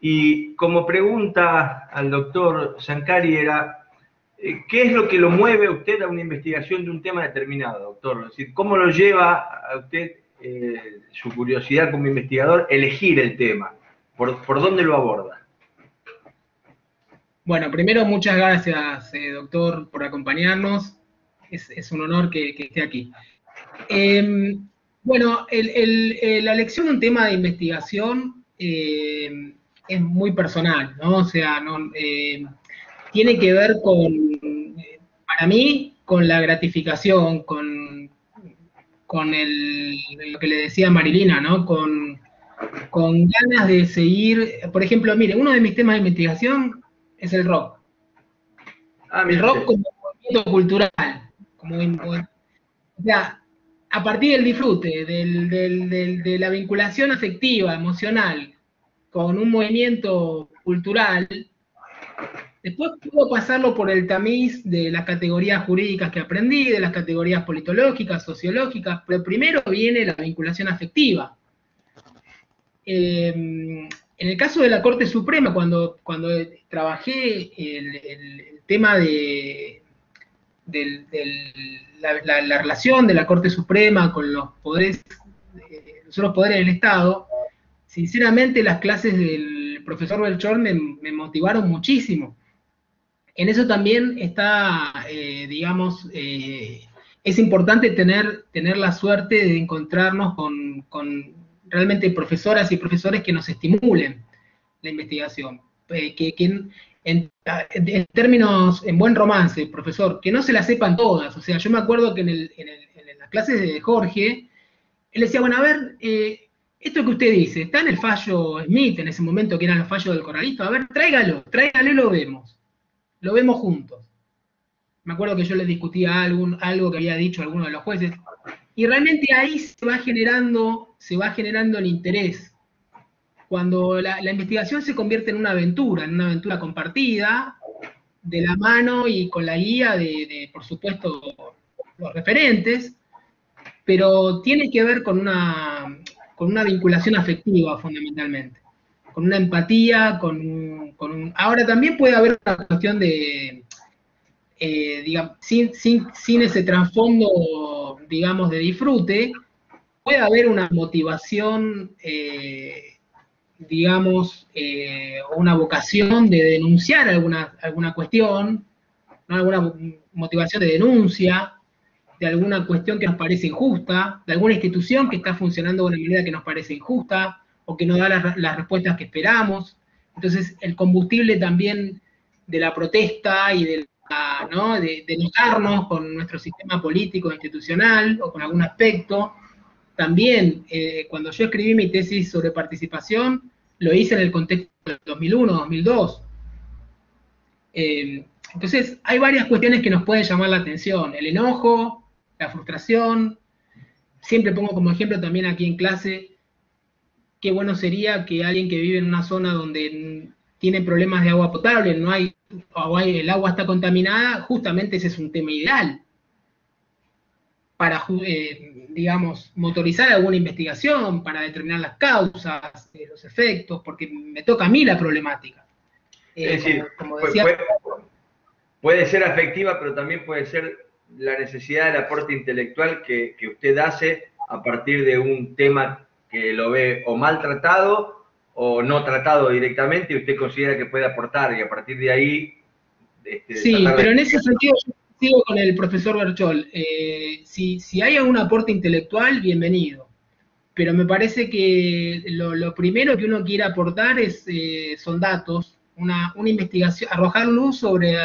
Y como pregunta al doctor Zancari era, ¿qué es lo que lo mueve a usted a una investigación de un tema determinado, doctor? Es decir, ¿cómo lo lleva a usted, su curiosidad como investigador, elegir el tema? ¿Por dónde lo aborda? Bueno, primero muchas gracias, doctor, por acompañarnos. Es un honor que esté aquí. Bueno, la elección de un tema de investigación es muy personal, ¿no? O sea, tiene que ver para mí, con la gratificación, con lo que le decía Marilina, ¿no? Con ganas de seguir. Por ejemplo, mire, uno de mis temas de investigación es el rock. El rock como movimiento cultural. O sea, a partir del disfrute, de la vinculación afectiva, emocional, con un movimiento cultural, después puedo pasarlo por el tamiz de las categorías jurídicas que aprendí, de las categorías politológicas, sociológicas, pero primero viene la vinculación afectiva. En el caso de la Corte Suprema, cuando trabajé el tema de la relación de la Corte Suprema con los poderes, los otros poderes del Estado, sinceramente las clases del profesor Belchor me motivaron muchísimo. En eso también está, digamos, es importante tener la suerte de encontrarnos con realmente profesoras y profesores que nos estimulen la investigación. En términos, en buen romance, profesor, que no se la sepan todas. O sea, yo me acuerdo que en las clases de Jorge, él decía, bueno, a ver, esto que usted dice, está en el fallo Smith, en ese momento que era el fallo del corralito, a ver, tráigalo y lo vemos juntos. Me acuerdo que yo le discutía algo que había dicho alguno de los jueces, y realmente ahí se va generando el interés. Cuando la investigación se convierte en una aventura compartida, de la mano y con la guía de por supuesto, los referentes, pero tiene que ver con una vinculación afectiva, fundamentalmente, con una empatía, ahora también puede haber una cuestión de, digamos, sin ese trasfondo, digamos, de disfrute, puede haber una motivación, digamos, una vocación de denunciar alguna cuestión, ¿no? Alguna motivación de denuncia, de alguna cuestión que nos parece injusta, de alguna institución que está funcionando de una manera que nos parece injusta, o que no da las respuestas que esperamos. Entonces, el combustible también de la protesta y ¿no? de enojarnos con nuestro sistema político institucional, o con algún aspecto. También, cuando yo escribí mi tesis sobre participación, lo hice en el contexto del 2001, 2002. Entonces, hay varias cuestiones que nos pueden llamar la atención. El enojo, la frustración. Siempre pongo como ejemplo también aquí en clase, qué bueno sería que alguien que vive en una zona donde tiene problemas de agua potable, el agua está contaminada, justamente ese es un tema ideal para, digamos, motorizar alguna investigación, para determinar las causas, los efectos, porque me toca a mí la problemática. Es decir, como decía, puede ser afectiva, pero también puede ser la necesidad del aporte intelectual que usted hace a partir de un tema que lo ve o maltratado o no tratado directamente, y usted considera que puede aportar, y a partir de ahí... sí, pero en ese sentido yo sigo con el profesor Berchol. Si hay algún aporte intelectual, bienvenido. Pero me parece que lo primero que uno quiere aportar son datos, una investigación, arrojar luz sobre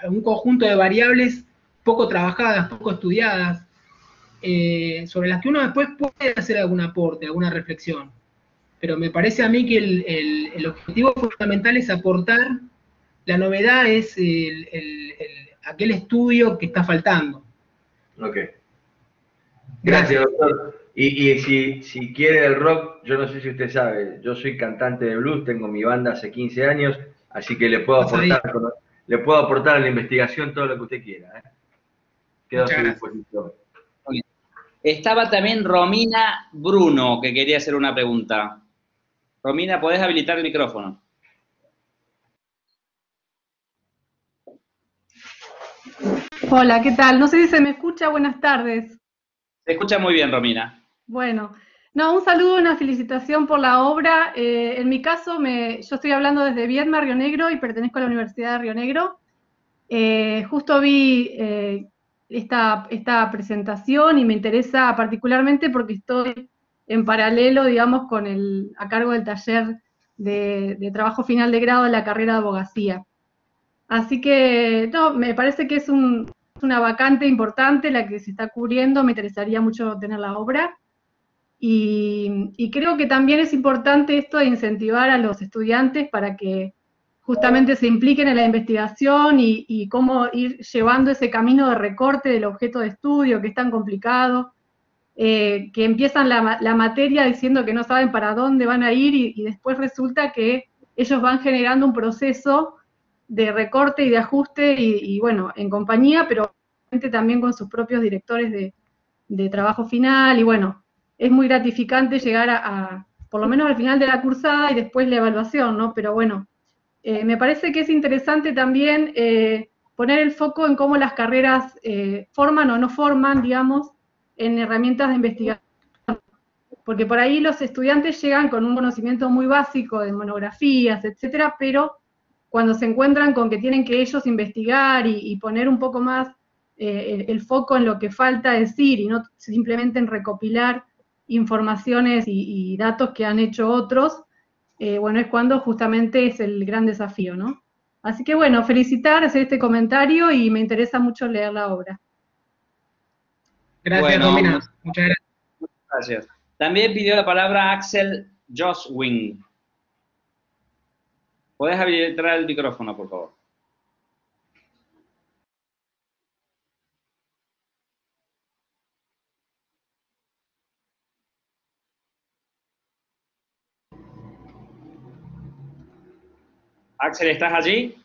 un conjunto de variables poco trabajadas, poco estudiadas, sobre las que uno después puede hacer algún aporte, alguna reflexión. Pero me parece a mí que el objetivo fundamental es aportar. La novedad es aquel estudio que está faltando. Ok. Gracias, doctor. Y si quiere el rock, yo no sé si usted sabe, yo soy cantante de blues, tengo mi banda hace 15 años, Así que le puedo aportar a la investigación todo lo que usted quiera. Quedo a su disposición. Estaba también Romina Bruno, que quería hacer una pregunta. Romina, ¿podés habilitar el micrófono? Hola, ¿qué tal? No sé si se me escucha. Buenas tardes. Se escucha muy bien, Romina. Bueno, no, un saludo, una felicitación por la obra. En mi caso, yo estoy hablando desde Viedma, Río Negro, y pertenezco a la Universidad de Río Negro. Justo vi esta presentación y me interesa particularmente porque estoy en paralelo, digamos, a cargo del taller de trabajo final de grado de la carrera de abogacía. Así que, no, me parece que es una vacante importante la que se está cubriendo, me interesaría mucho tener la obra. Y creo que también es importante esto de incentivar a los estudiantes para que justamente se impliquen en la investigación y cómo ir llevando ese camino de recorte del objeto de estudio, que es tan complicado, que empiezan la materia diciendo que no saben para dónde van a ir y después resulta que ellos van generando un proceso de recorte y de ajuste y bueno, en compañía, pero también con sus propios directores de trabajo final y bueno, es muy gratificante llegar por lo menos al final de la cursada y después la evaluación, ¿no? Pero bueno, me parece que es interesante también poner el foco en cómo las carreras forman o no forman, digamos, en herramientas de investigación. Porque por ahí los estudiantes llegan con un conocimiento muy básico de monografías, etcétera, pero cuando se encuentran con que tienen que ellos investigar y poner un poco más el foco en lo que falta decir y no simplemente en recopilar informaciones y datos que han hecho otros, bueno, es cuando justamente es el gran desafío, ¿no? Así que bueno, felicitar, hacer este comentario y me interesa mucho leer la obra. Gracias, Romina. Muchas gracias. Gracias. También pidió la palabra Axel Joswing. ¿Podés habilitar el micrófono, por favor? Axel, ¿estás allí?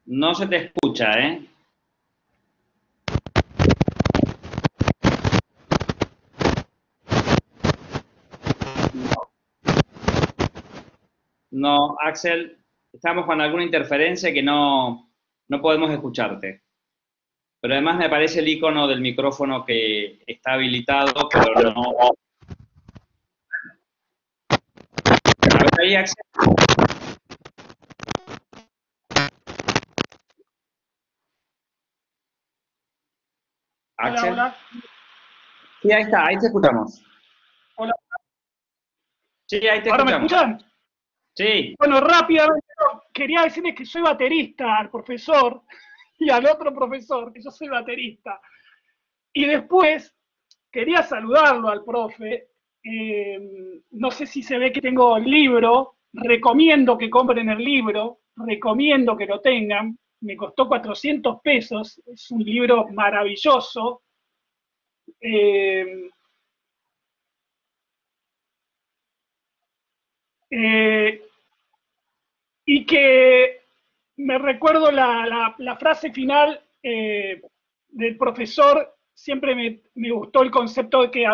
No se te escucha, ¿eh? No, Axel, estamos con alguna interferencia que no podemos escucharte. Pero además me aparece el icono del micrófono que está habilitado, pero no. A ver ahí, Axel. Axel. Hola. Sí, ahí está, ahí te escuchamos. Hola. Sí, ahí te ¿Ahora escuchamos. me escuchan? Sí. Bueno, rápidamente, quería decirles que soy baterista al profesor y al otro profesor, que yo soy baterista. Y después quería saludarlo al profe. No sé si se ve que tengo el libro. Recomiendo que compren el libro. Recomiendo que lo tengan. Me costó 400 pesos. Es un libro maravilloso. Y que me recuerdo la frase final del profesor, siempre me gustó el concepto de que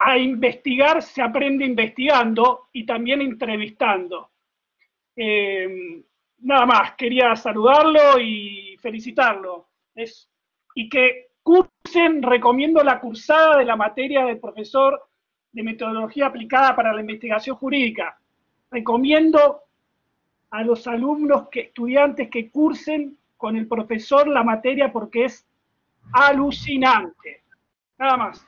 a investigar se aprende investigando y también entrevistando. Nada más, quería saludarlo y felicitarlo. Y que cursen, recomiendo la cursada de la materia del profesor de metodología aplicada para la investigación jurídica. Recomiendo a los alumnos, estudiantes que cursen con el profesor la materia porque es alucinante. Nada más.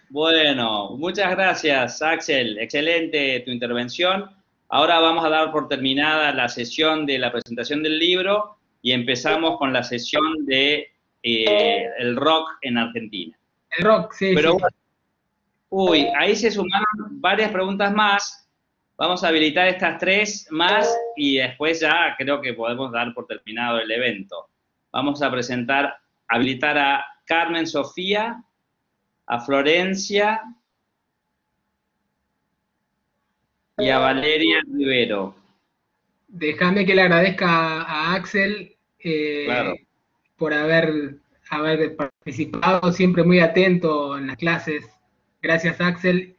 Bueno, muchas gracias, Axel. Excelente tu intervención. Ahora vamos a dar por terminada la sesión de la presentación del libro y empezamos con la sesión de el rock en Argentina. El rock, sí. Pero, sí. Uy, ahí se sumaron varias preguntas más. Vamos a habilitar estas 3 más y después ya creo que podemos dar por terminado el evento. Vamos a habilitar a Carmen Sofía, a Florencia, y a Valeria Rivero. Déjame que le agradezca a Axel Claro. por haber participado, siempre muy atento en las clases. Gracias, Axel.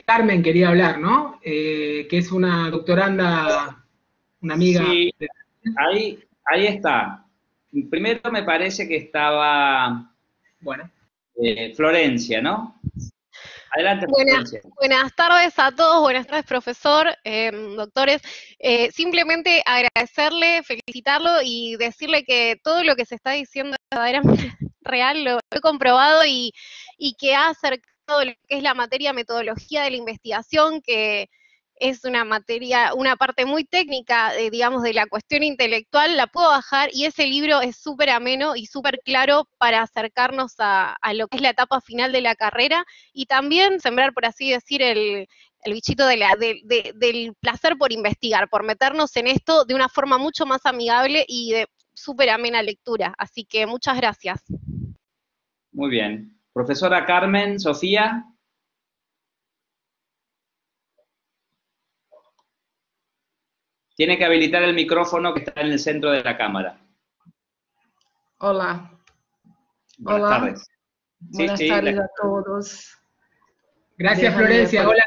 Carmen quería hablar, ¿no? Que es una doctoranda, una amiga. Sí, ahí está. Primero me parece que estaba Bueno. Florencia, ¿no? Adelante, Florencia. Buenas tardes a todos, buenas tardes, profesor, doctores. Simplemente agradecerle, felicitarlo y decirle que todo lo que se está diciendo es verdaderamente real, lo he comprobado y que ha acercado lo que es la materia metodología de la investigación, que es una materia, una parte muy técnica, digamos, de la cuestión intelectual, la puedo bajar y ese libro es súper ameno y súper claro para acercarnos a lo que es la etapa final de la carrera y también sembrar, por así decir, el bichito del placer por investigar, por meternos en esto de una forma mucho más amigable y de súper amena lectura. Así que muchas gracias. Muy bien. Profesora Carmen, Sofía. Tiene que habilitar el micrófono que está en el centro de la cámara. Hola. Buenas tardes. Buenas tardes a todos. Gracias, Florencia. Hola.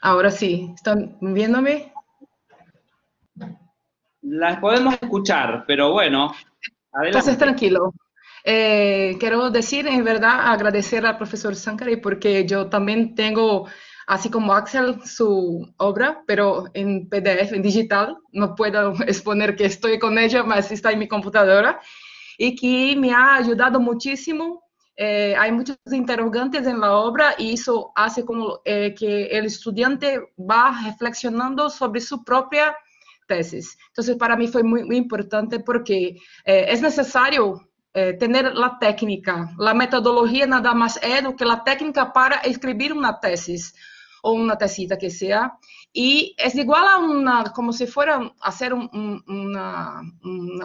Ahora sí, ¿están viéndome? Las podemos escuchar, pero bueno, adelante. Entonces, tranquilo. Quiero decir, en verdad, agradecer al profesor Sankari porque yo también tengo, así como Axel, su obra, pero en PDF, en digital. No puedo exponer que estoy con ella, mas está en mi computadora. Y que me ha ayudado muchísimo. Hay muchos interrogantes en la obra y eso hace como que el estudiante va reflexionando sobre su propia tesis. Entonces, para mí fue muy, muy importante porque es necesario tener la técnica. La metodología nada más es do que la técnica para escribir una tesis o una tesita que sea. Y es igual a una, como si fuera hacer una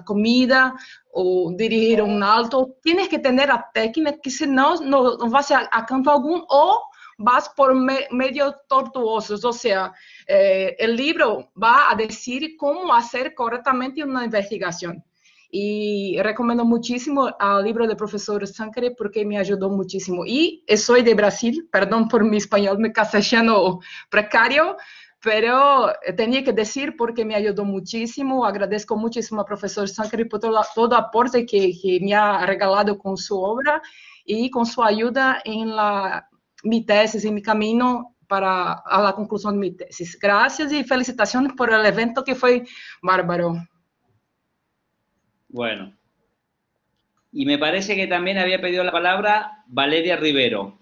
comida o dirigir un alto. Tienes que tener la técnica, que senão no vas a canto algum o vas por medio tortuosos. O sea, el libro va a decir cómo hacer correctamente una investigación. Y recomiendo muchísimo al libro del profesor Sankari porque me ayudó muchísimo. Y soy de Brasil, perdón por mi español, mi castellano precario, pero tenía que decir porque me ayudó muchísimo. Agradezco muchísimo al profesor Sankari por todo aporte que me ha regalado con su obra y con su ayuda en mi tesis, en mi camino para a la conclusión de mi tesis. Gracias y felicitaciones por el evento que fue bárbaro. Bueno. Y me parece que también había pedido la palabra Valeria Rivero.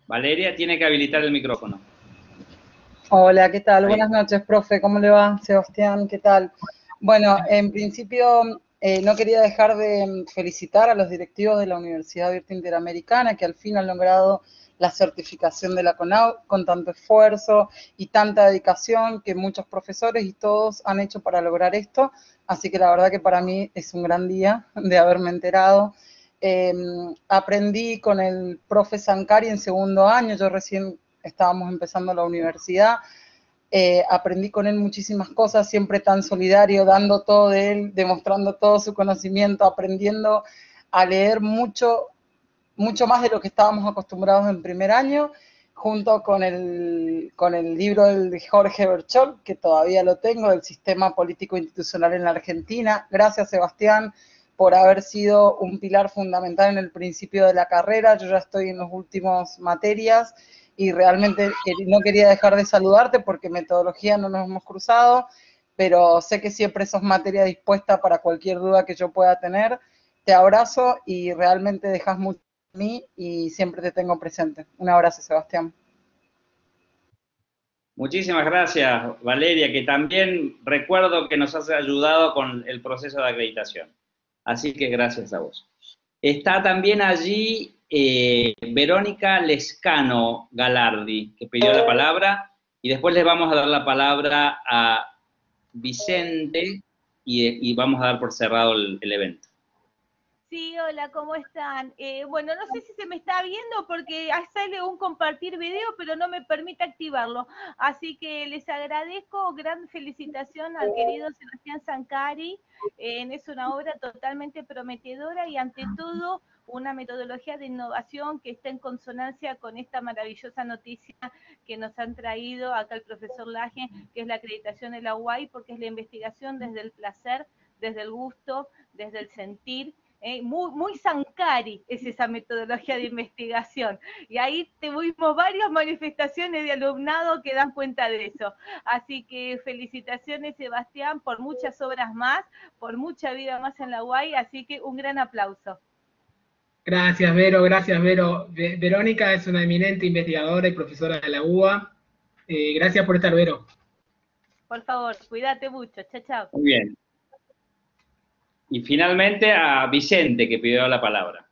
Valeria tiene que habilitar el micrófono. Hola, ¿qué tal? Ahí. Buenas noches, profe. ¿Cómo le va? Sebastián, ¿qué tal? Bueno, en principio no quería dejar de felicitar a los directivos de la Universidad Abierta Interamericana que al fin han logrado la certificación de la CONAUD con tanto esfuerzo y tanta dedicación que muchos profesores y todos han hecho para lograr esto. Así que la verdad que para mí es un gran día de haberme enterado. Aprendí con el profe Sankari en segundo año, yo recién estábamos empezando la universidad. Aprendí con él muchísimas cosas, siempre tan solidario, dando todo de él, demostrando todo su conocimiento, aprendiendo a leer mucho más de lo que estábamos acostumbrados en primer año, junto con el libro de Jorge Berchol, que todavía lo tengo, del Sistema Político Institucional en la Argentina. Gracias, Sebastián, por haber sido un pilar fundamental en el principio de la carrera. Yo ya estoy en las últimas materias, y realmente no quería dejar de saludarte porque metodología no nos hemos cruzado, pero sé que siempre sos materia dispuesta para cualquier duda que yo pueda tener. Te abrazo y realmente dejas mucho en mí y siempre te tengo presente. Un abrazo, Sebastián. Muchísimas gracias, Valeria, que también recuerdo que nos has ayudado con el proceso de acreditación. Así que gracias a vos. Está también allí Verónica Lescano Galardi, que pidió la palabra. y después les vamos a dar la palabra a Vicente y vamos a dar por cerrado el evento. Sí, hola, ¿cómo están? Bueno, no sé si se me está viendo porque sale un compartir video, pero no me permite activarlo. Así que les agradezco, gran felicitación al querido Sebastián Zancari. Es una obra totalmente prometedora y ante todo una metodología de innovación que está en consonancia con esta maravillosa noticia que nos han traído acá el profesor Laje, que es la acreditación de la UAI, porque es la investigación desde el placer, desde el gusto, desde el sentir. Muy Zancari es esa metodología de investigación. Y ahí tuvimos varias manifestaciones de alumnado que dan cuenta de eso. Así que felicitaciones, Sebastián, por muchas obras más, por mucha vida más en la UAI, así que un gran aplauso. Gracias, Vero, gracias, Vero. Verónica es una eminente investigadora y profesora de la UBA. Gracias por estar, Vero. Por favor, cuídate mucho. Chao, chao. Muy bien. Y finalmente a Vicente, que pidió la palabra.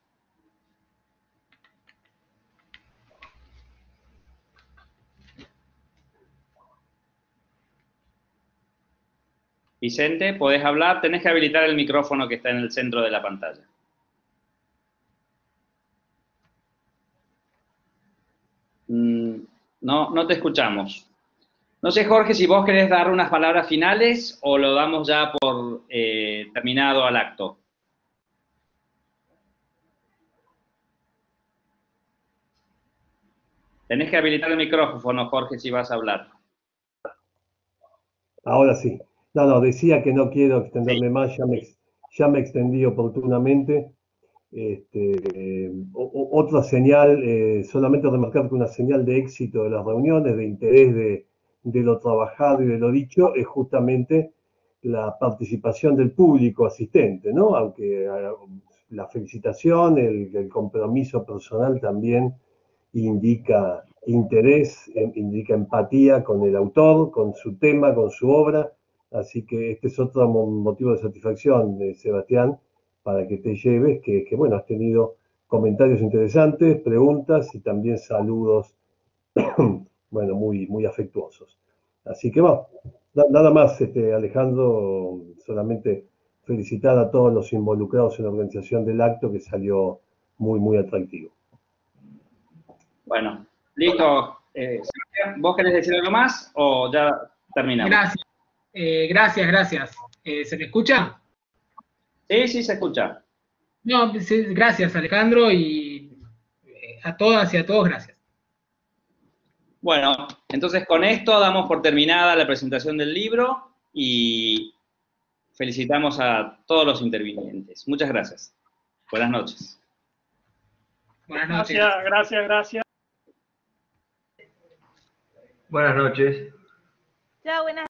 Vicente, ¿podés hablar? Tenés que habilitar el micrófono que está en el centro de la pantalla. No te escuchamos. No sé, Jorge, si vos querés dar unas palabras finales o lo damos ya por terminado al acto. Tenés que habilitar el micrófono, Jorge, si vas a hablar. Ahora sí. No, decía que no quiero extenderme más, ya me extendí oportunamente. Otra señal, solamente remarcar que una señal de éxito de las reuniones, de interés de lo trabajado y de lo dicho, es justamente la participación del público asistente, ¿no? Aunque la felicitación, el compromiso personal también indica interés, indica empatía con el autor, con su tema, con su obra. Así que este es otro motivo de satisfacción, Sebastián, para que te lleves, que bueno, has tenido comentarios interesantes, preguntas y también saludos, bueno, muy afectuosos. Así que bueno, nada más, Alejandro, solamente felicitar a todos los involucrados en la organización del acto, que salió muy atractivo. Bueno, listo. Sebastián, ¿vos querés decir algo más o ya terminamos? Gracias. ¿Se me escucha? Sí, se escucha. No, sí, gracias, Alejandro, y a todas y a todos, gracias. Bueno, entonces con esto damos por terminada la presentación del libro y felicitamos a todos los intervinientes. Muchas gracias. Buenas noches. Buenas noches. Gracias. Buenas noches. Chao, buenas